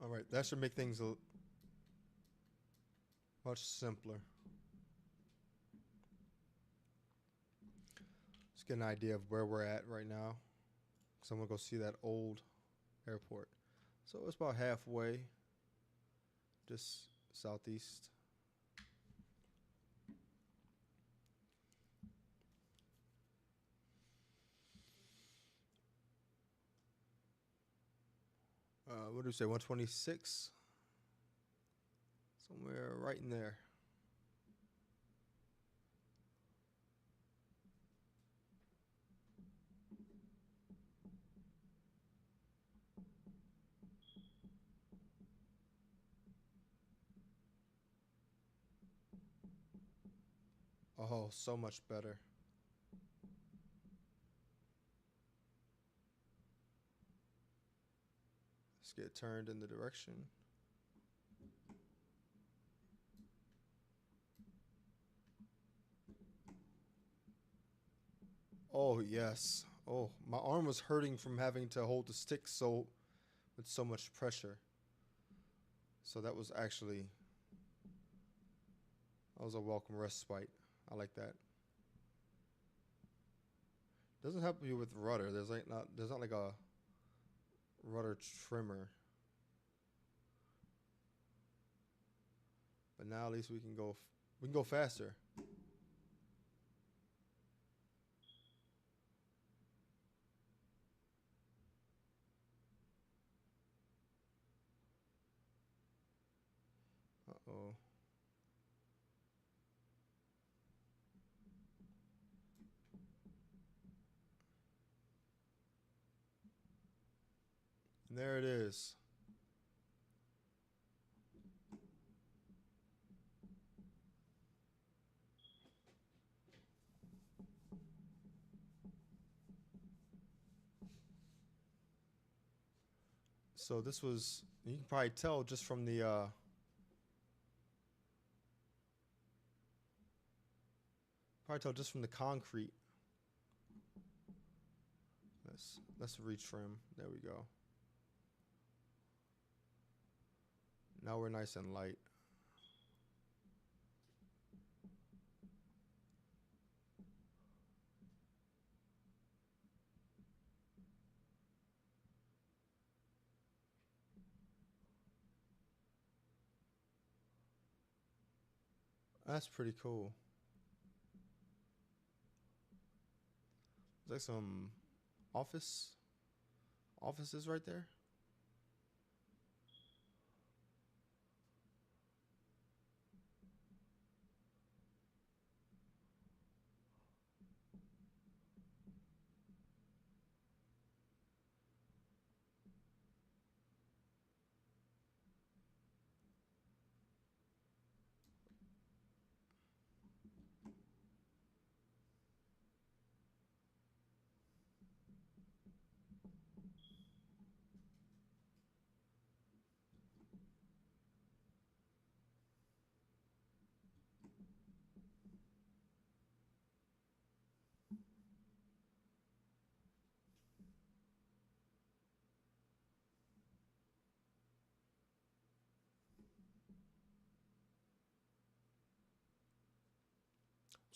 [SPEAKER 1] All right, that should make things much simpler. Let's get an idea of where we're at right now. So I'm gonna go see that old airport. So it's about halfway, just southeast. What do we say? 126? Somewhere right in there. Oh, so much better. Let's get turned in the direction. Oh, yes. Oh, my arm was hurting from having to hold the stick with so much pressure. So that was a welcome respite. I like that. Doesn't help you with rudder. There's not like a rudder trimmer. But now at least we can go faster. Uh-oh. And there it is. So this was, you can probably tell just from the concrete. Let's retrim. There we go. Now we're nice and light. That's pretty cool. There's like some offices right there.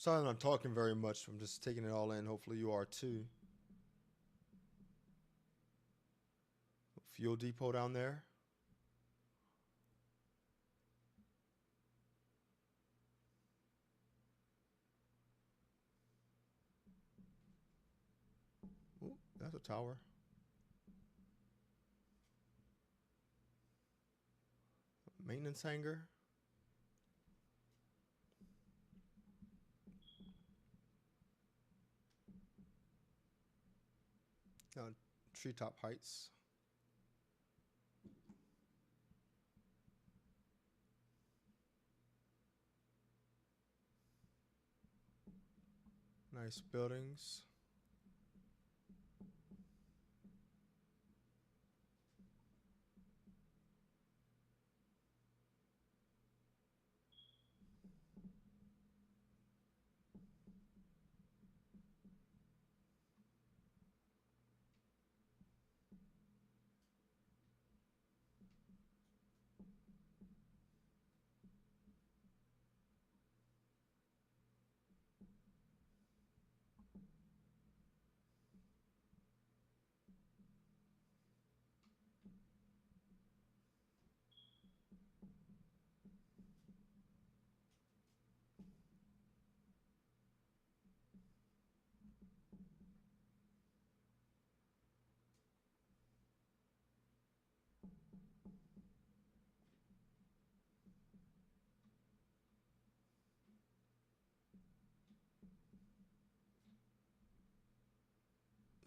[SPEAKER 1] Sorry I'm not talking very much. I'm just taking it all in. Hopefully you are too. Fuel depot down there. Ooh, that's a tower. Maintenance hangar. Treetop heights. Nice buildings.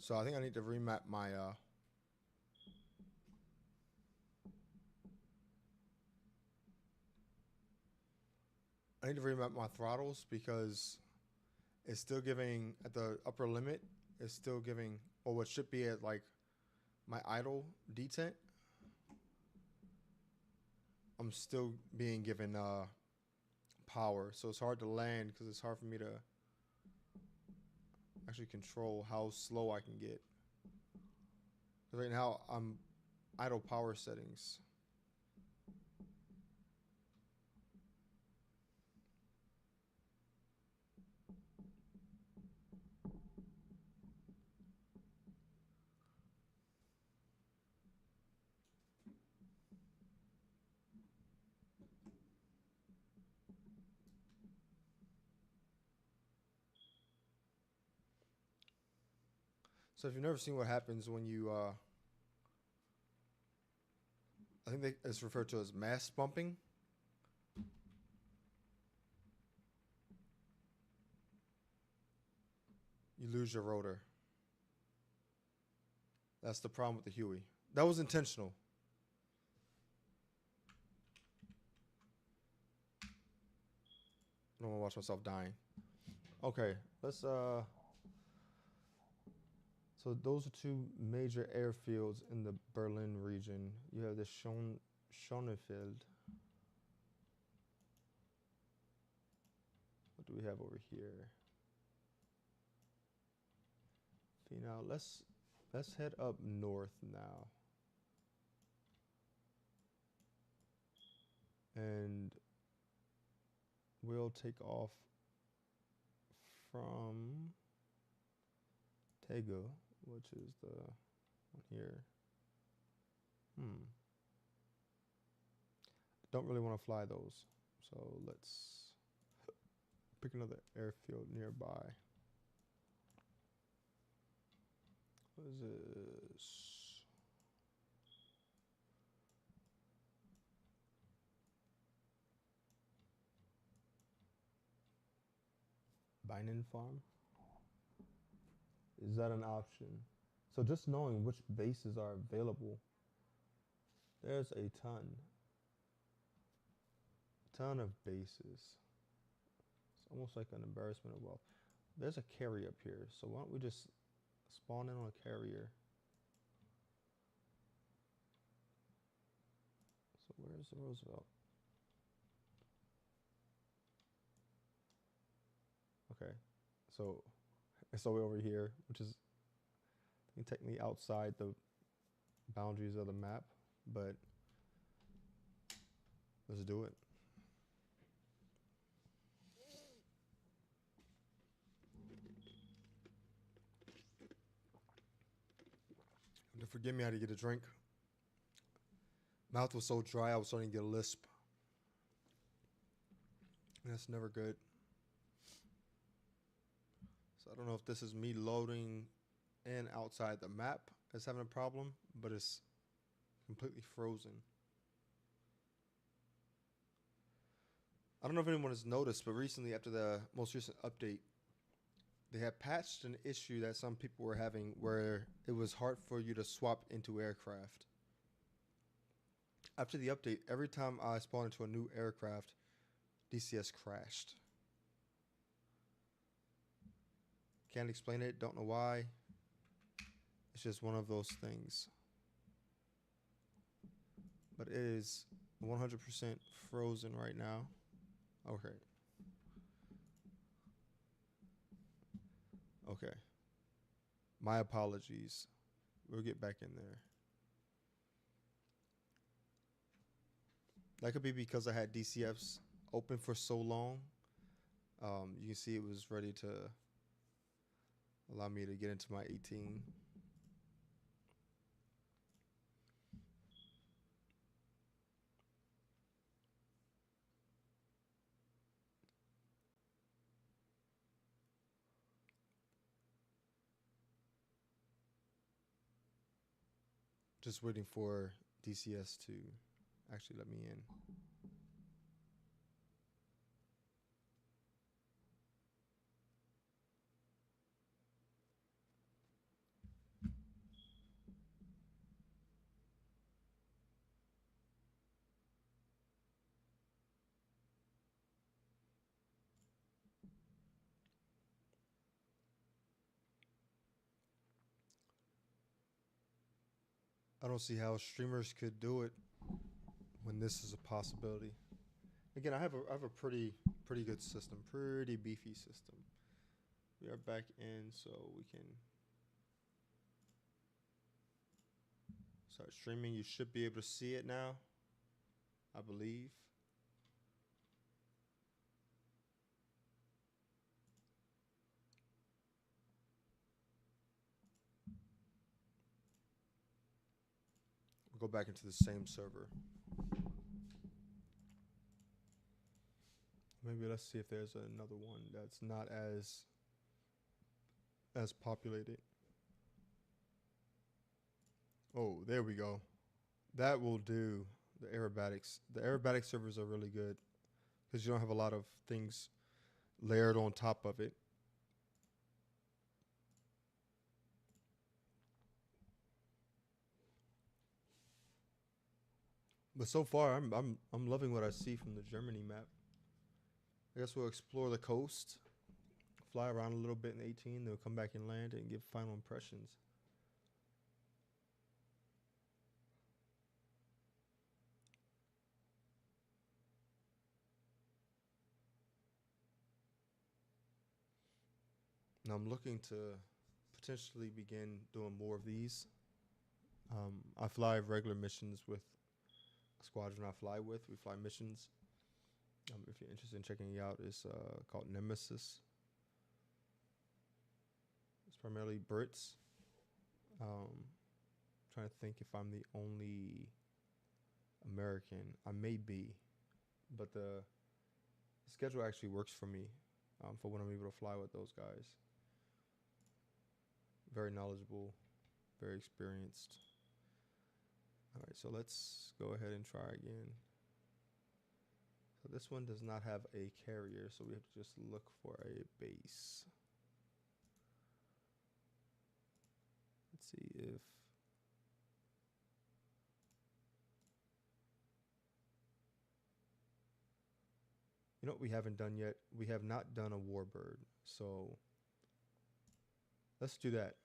[SPEAKER 1] So I think I need to remap my I need to remap my throttles because it's still giving at the upper limit. It's still giving, or what should be at like my idle detent. I'm still being given power, so it's hard to land because it's hard for me to actually control how slow I can get. Right now I'm idle power settings. So if you've never seen what happens when you, I think it's referred to as mass bumping. You lose your rotor. That's the problem with the Huey. That was intentional. I don't want to watch myself dying. Okay, let's so those are two major airfields in the Berlin region. You have the Schonefeld. What do we have over here? Okay, now let's head up north now. And we'll take off from Tego, which is the one here. Don't really want to fly those, so let's pick another airfield nearby. What is this? Binen Farm? Is that an option? So just knowing which bases are available. There's a ton of bases. It's almost like an embarrassment of wealth. There's a carrier up here, so why don't we just spawn in on a carrier? So where's the Roosevelt? Okay, so it's all the way over here, which is I think technically outside the boundaries of the map, but let's do it. Forgive me, I had to get a drink. Mouth was so dry, I was starting to get a lisp. That's never good. So I don't know if this is me loading in outside the map that's having a problem, but it's completely frozen. I don't know if anyone has noticed, but recently after the most recent update, they have patched an issue that some people were having where it was hard for you to swap into aircraft. After the update, every time I spawned into a new aircraft, DCS crashed. Can't explain it. Don't know why. It's just one of those things. But it is 100% frozen right now. Okay. Okay. My apologies. We'll get back in there. That could be because I had DCFs open for so long. You can see it was ready to allow me to get into my 18. Just waiting for DCS to actually let me in. I don't see how streamers could do it when this is a possibility. Again, I have a pretty good system, pretty beefy system. We are back in, so we can start streaming. You should be able to see it now, I believe. We'll go back into the same server. Maybe let's see if there's another one that's not as populated. Oh, there we go. That will do. The aerobatics. The aerobatic servers are really good because you don't have a lot of things layered on top of it. But so far, I'm loving what I see from the Germany map. I guess we'll explore the coast, fly around a little bit in 18, then we'll come back and land and give final impressions. Now I'm looking to potentially begin doing more of these. I fly regular missions with a squadron I fly with. We fly missions. If you're interested in checking it out, it's called Nemesis. It's primarily Brits. Trying to think if I'm the only American. I may be, but the schedule actually works for me for when I'm able to fly with those guys. Very knowledgeable, very experienced. All right, so let's go ahead and try again. So this one does not have a carrier, so we have to just look for a base. Let's see if... You know what we haven't done yet? We have not done a warbird, so let's do that.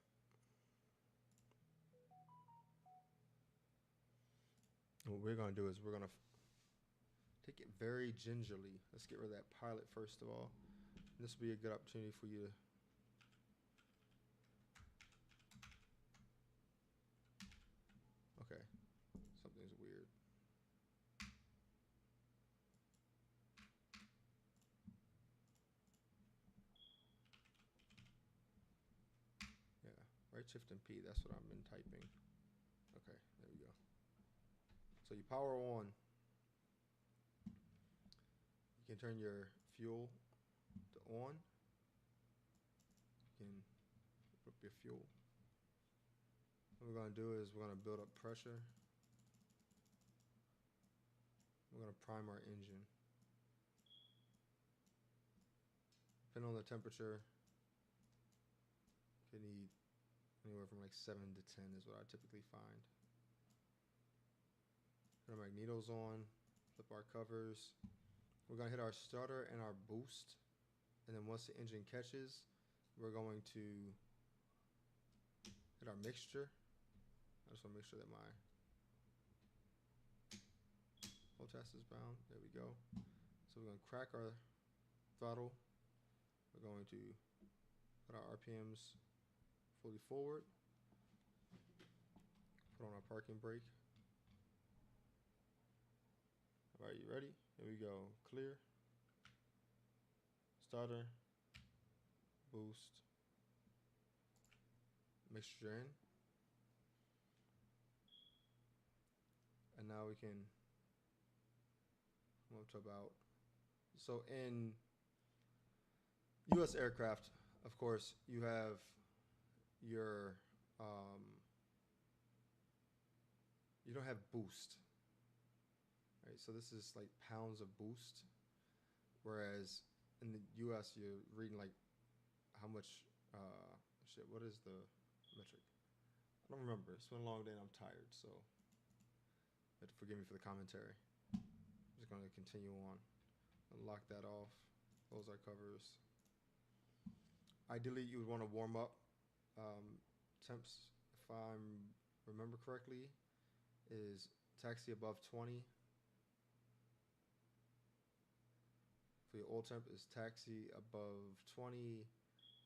[SPEAKER 1] What we're going to do is we're going to take it very gingerly. Let's get rid of that pilot first of all. This will be a good opportunity for you to okay, something's weird. Yeah, right shift and P, that's what I've been typing. Okay, there we go. So you power on. You can turn your fuel to on. You can put up your fuel. What we're going to do is we're going to build up pressure. We're going to prime our engine. Depending on the temperature, you need anywhere from like 7 to 10 is what I typically find. Put our magnetos on, flip our covers. We're going to hit our starter and our boost. And then once the engine catches, we're going to hit our mixture. I just want to make sure that my whole test is bound. There we go. So we're going to crack our throttle. We're going to put our RPMs fully forward. Put on our parking brake. All right, you ready? Here we go. Clear. Starter. Boost. Mixture in. And now we can come up to about, so in US aircraft, of course, you have your you don't have boost, right? So this is like pounds of boost, whereas in the US you're reading like how much what is the metric? I don't remember. It's been a long day and I'm tired, so forgive me for the commentary. I'm just going to continue on. Lock that off. Close our covers. Ideally, you would want to warm up. Temps, if I remember correctly, is taxi above 20. For your oil temp is taxi above 20.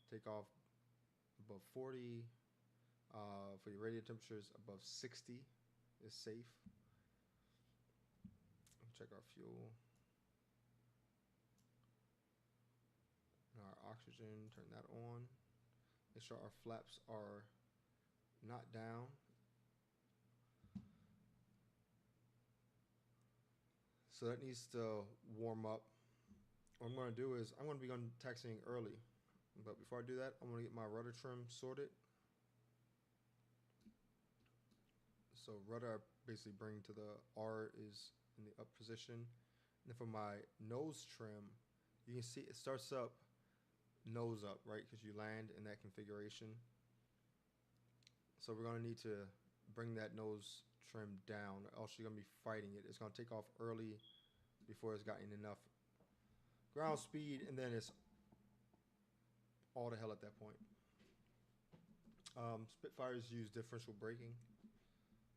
[SPEAKER 1] Take off above 40. For your radio temperatures above 60 is safe. Check our fuel. And our oxygen, turn that on. Make sure our flaps are not down. So that needs to warm up. What I'm going to do is I'm going to be taxiing early. But before I do that, I'm going to get my rudder trim sorted. So rudder I basically bring to the R is in the up position. And then for my nose trim, you can see it starts up nose up, right? Because you land in that configuration. So we're going to need to bring that nose trim down, or else you're going to be fighting it. It's going to take off early before it's gotten enough ground speed, and then it's all to hell at that point. Spitfires use differential braking.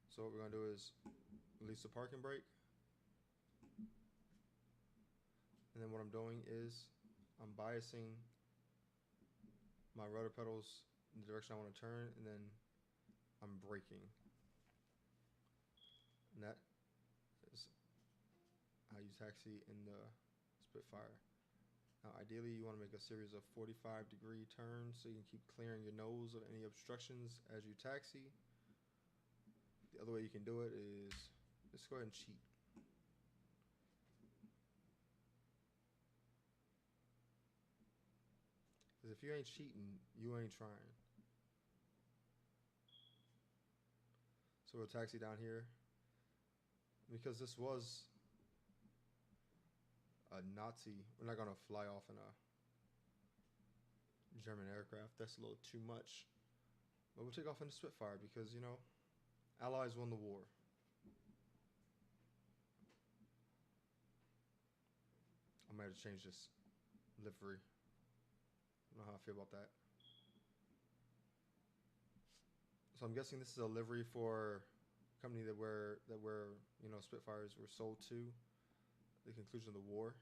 [SPEAKER 1] So what we're going to do is release the parking brake. And then what I'm doing is I'm biasing my rudder pedals in the direction I want to turn, and then I'm braking. And that is how you taxi in the Spitfire. Now ideally you want to make a series of 45-degree turns so you can keep clearing your nose of any obstructions as you taxi. The other way you can do it is just go ahead and cheat. Because if you ain't cheating, you ain't trying. So we'll taxi down here. Because this was a Nazi, we're not going to fly off in a German aircraft. That's a little too much. But we'll take off in the Spitfire because, you know, Allies won the war. I might have to change this livery. I don't know how I feel about that. So I'm guessing this is a livery for a company that where you know, Spitfires were sold to at the conclusion of the war.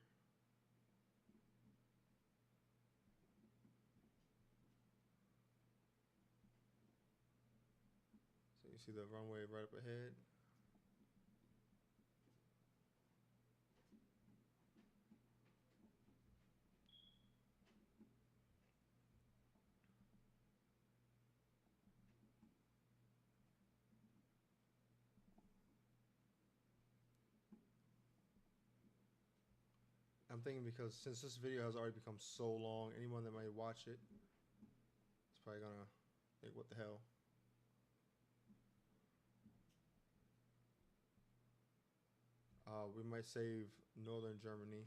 [SPEAKER 1] So you see the runway right up ahead. I'm thinking because since this video has already become so long, anyone that might watch it is probably gonna think, what the hell? We might save Northern Germany.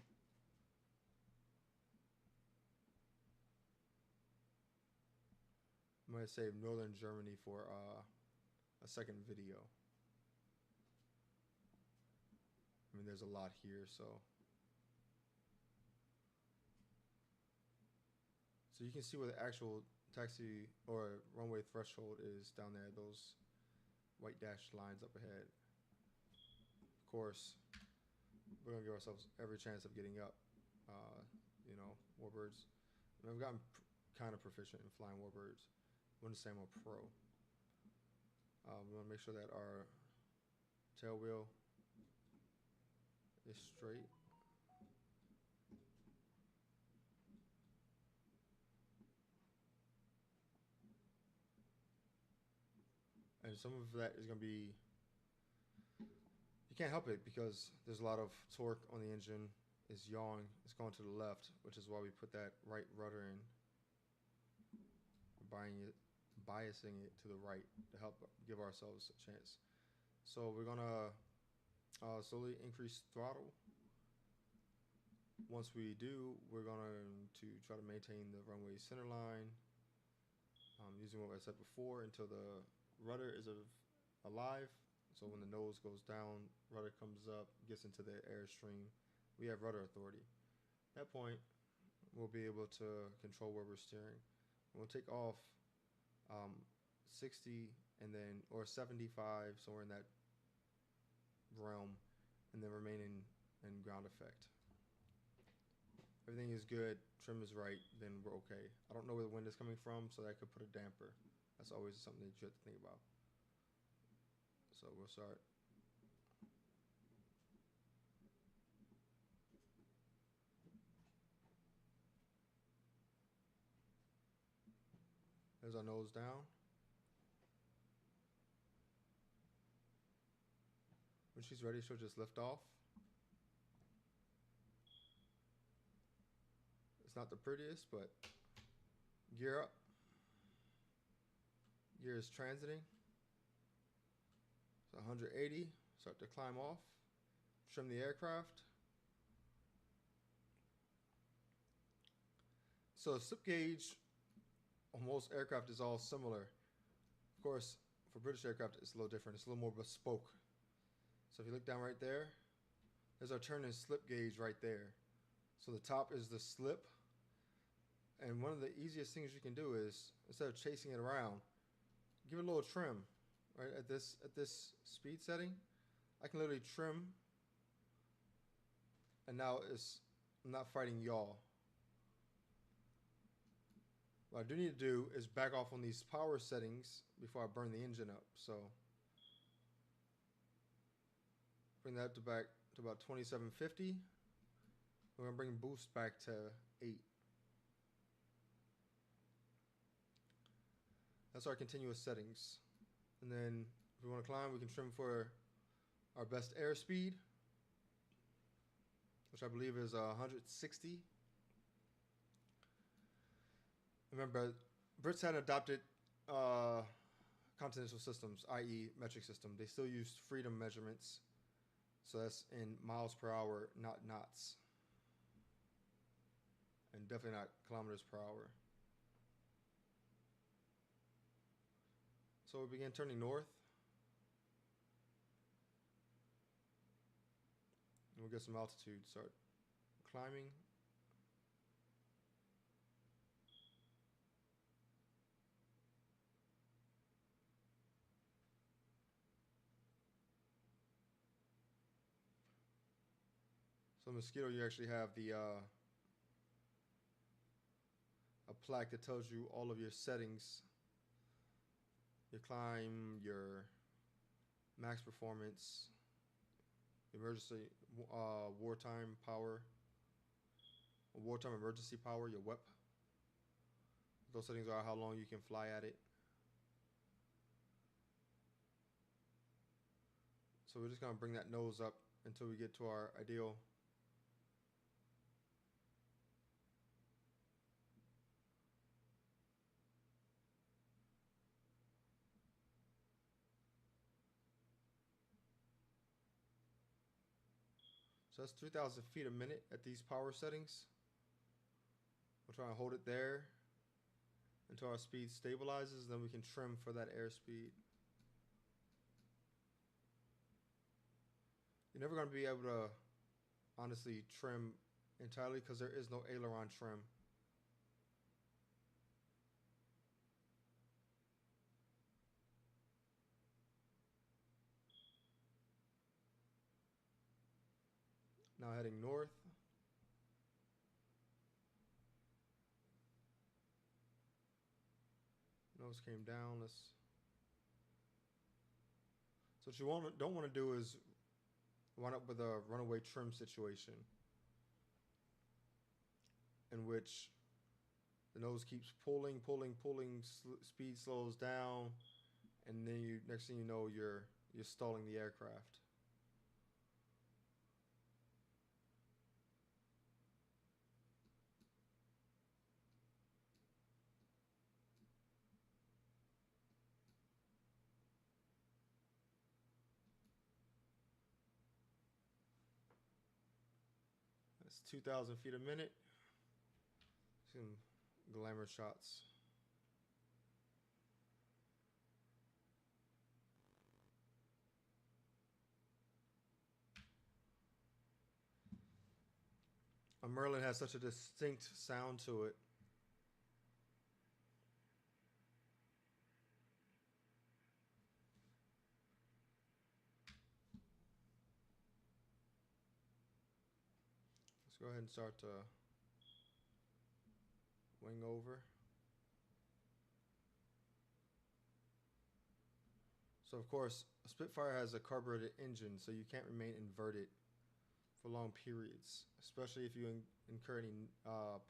[SPEAKER 1] We might save Northern Germany for a second video. I mean, there's a lot here, so So you can see where the actual taxi or runway threshold is down there, those white dashed lines up ahead. Of course, we're gonna give ourselves every chance of getting up. You know, warbirds. And I've gotten kind of proficient in flying warbirds. I wouldn't say I'm a pro. We want to make sure that our tail wheel is straight. And some of that is going to be, you can't help it because there's a lot of torque on the engine. It's yawing, it's going to the left, which is why we put that right rudder in, biasing it to the right to help give ourselves a chance. So we're going to slowly increase throttle. Once we do, we're going to try to maintain the runway center line, using what I said before until the rudder is alive. So when the nose goes down, rudder comes up, gets into the airstream. We have rudder authority. At that point, we'll be able to control where we're steering. We'll take off 60 and then, or 75, somewhere in that realm, and then remain in ground effect. Everything is good, trim is right, then we're okay. I don't know where the wind is coming from, so that could put a damper. That's always something that you have to think about. So we'll start. There's our nose down. When she's ready, she'll just lift off. It's not the prettiest, but gear up. Gear is transiting. So 180, start to climb off. Trim the aircraft. So slip gauge on most aircraft is all similar. Of course, for British aircraft, it's a little different. It's a little more bespoke. So if you look down right there, there's our turn and slip gauge right there. So the top is the slip. And one of the easiest things you can do is, instead of chasing it around, give it a little trim. Right at this speed setting, I can literally trim, and now I'm not fighting yaw. What I do need to do is back off on these power settings before I burn the engine up. So bring that to back to about 2750. We're gonna bring boost back to 8. That's our continuous settings. And then if we want to climb, we can trim for our best airspeed, which I believe is 160. Remember, Brits hadn't adopted continental systems, i.e. metric system. They still used freedom measurements. So that's in miles per hour, not knots. And definitely not kilometers per hour. So we begin turning north. And we'll get some altitude, start climbing. So Mosquito, you actually have the a plaque that tells you all of your settings. Your climb, your max performance, emergency, wartime power, wartime emergency power, your WEP. Those settings are how long you can fly at it. So we're just gonna bring that nose up until we get to our ideal. So that's 3,000 feet a minute at these power settings. We'll try and hold it there until our speed stabilizes, then we can trim for that airspeed. You're never going to be able to honestly trim entirely because there is no aileron trim. Now heading north. Nose came down. Let's. So what you don't want to do is wind up with a runaway trim situation, in which the nose keeps pulling, speed slows down, and then next thing you know, you're stalling the aircraft. That's 2,000 feet a minute. Some glamour shots. A Merlin has such a distinct sound to it. Let's go ahead and start to wing over. So of course, a Spitfire has a carbureted engine, so you can't remain inverted for long periods, especially if you incur any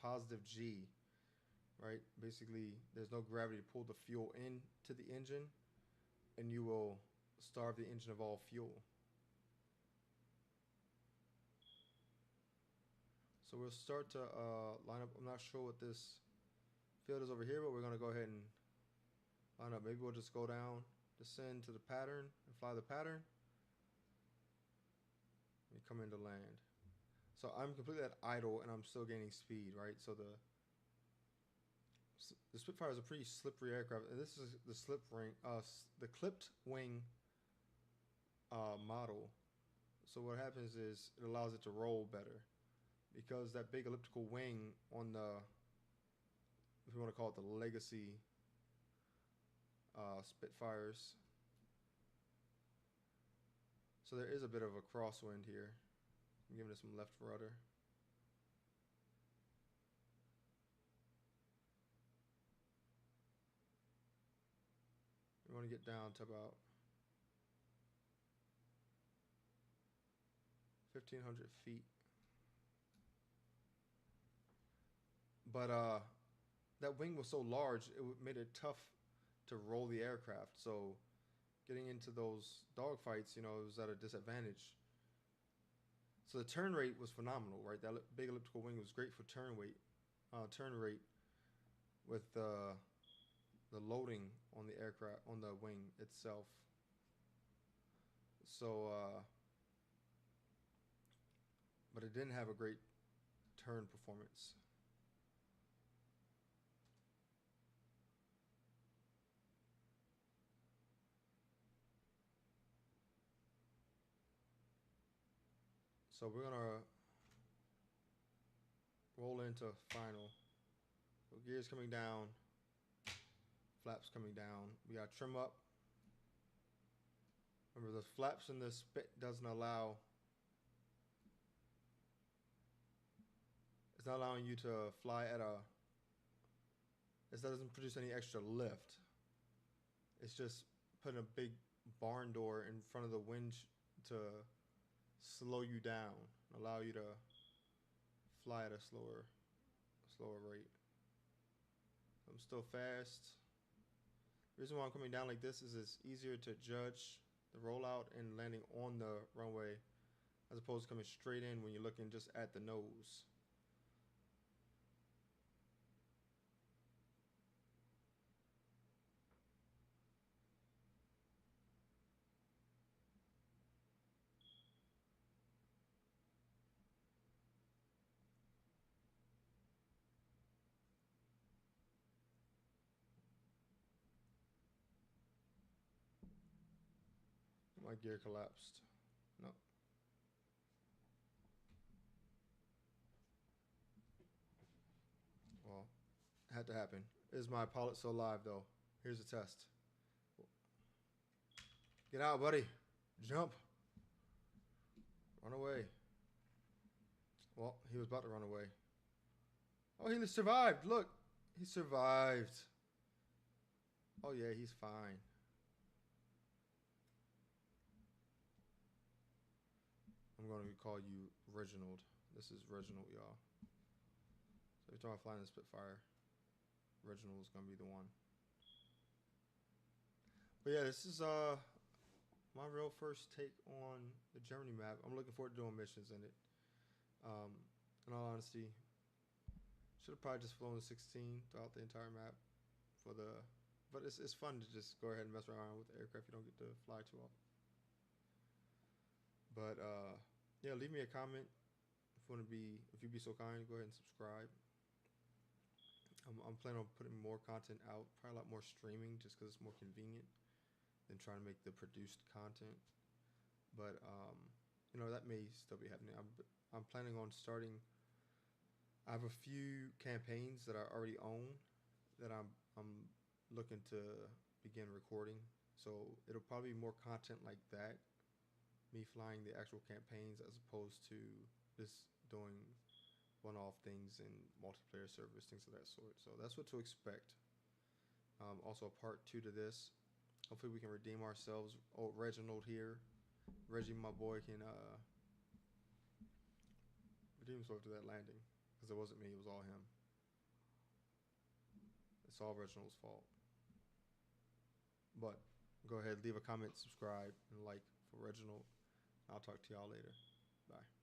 [SPEAKER 1] positive G, right? Basically, there's no gravity to pull the fuel into the engine, and you will starve the engine of all fuel. So we'll start to line up. I'm not sure what this field is over here, but we're going to go ahead and line up. Maybe we'll just go down, descend to the pattern, and fly the pattern. We come into land. So I'm completely at idle, and I'm still gaining speed, right? So the Spitfire is a pretty slippery aircraft, and this is the the clipped wing model. So what happens is it allows it to roll better, because that big elliptical wing on the, if you want to call it the legacy Spitfires. So there is a bit of a crosswind here. I'm giving it some left rudder. We want to get down to about 1,500 feet. But that wing was so large, it made it tough to roll the aircraft. So getting into those dogfights, you know, it was at a disadvantage. So the turn rate was phenomenal, right? That big elliptical wing was great for turn rate with the loading on the aircraft, on the wing itself. So, but it didn't have a great turn performance. So we're gonna roll into final. So gears coming down, flaps coming down. We got trim up. Remember, the flaps in the spit doesn't allow. It's not allowing you to fly at a. It doesn't produce any extra lift. It's just putting a big barn door in front of the winch to slow you down, allow you to fly at a slower rate. I'm still fast. The reason why I'm coming down like this is it's easier to judge the rollout and landing on the runway as opposed to coming straight in when you're looking just at the nose. My gear collapsed. No. Well, it had to happen. Is my pilot still alive though? Here's the test. Get out, buddy. Jump. Run away. Well, he was about to run away. Oh, he survived. Look, he survived. Oh yeah, he's fine. I'm going to call you Reginald. This is Reginald, y'all. So every time I fly in the Spitfire, Reginald is going to be the one. But yeah, this is my real first take on the Germany map. I'm looking forward to doing missions in it. In all honesty, should have probably just flown 16 throughout the entire map for the. But it's fun to just go ahead and mess around with the aircraft you don't get to fly too often. But yeah, leave me a comment if you'd be so kind. Go ahead and subscribe. I'm planning on putting more content out, probably a lot more streaming, just because it's more convenient than trying to make the produced content. But you know, that may still be happening. I'm planning on starting. I have a few campaigns that I already own that I'm looking to begin recording. So it'll probably be more content like that, me flying the actual campaigns as opposed to just doing one-off things in multiplayer servers, things of that sort. So that's what to expect. Also, part 2 to this. Hopefully, we can redeem ourselves. Oh, Reginald here, Reggie, my boy, can redeem himself to that landing because it wasn't me; it was all him. It's all Reginald's fault. But go ahead, leave a comment, subscribe, and like for Reginald. I'll talk to y'all later. Bye.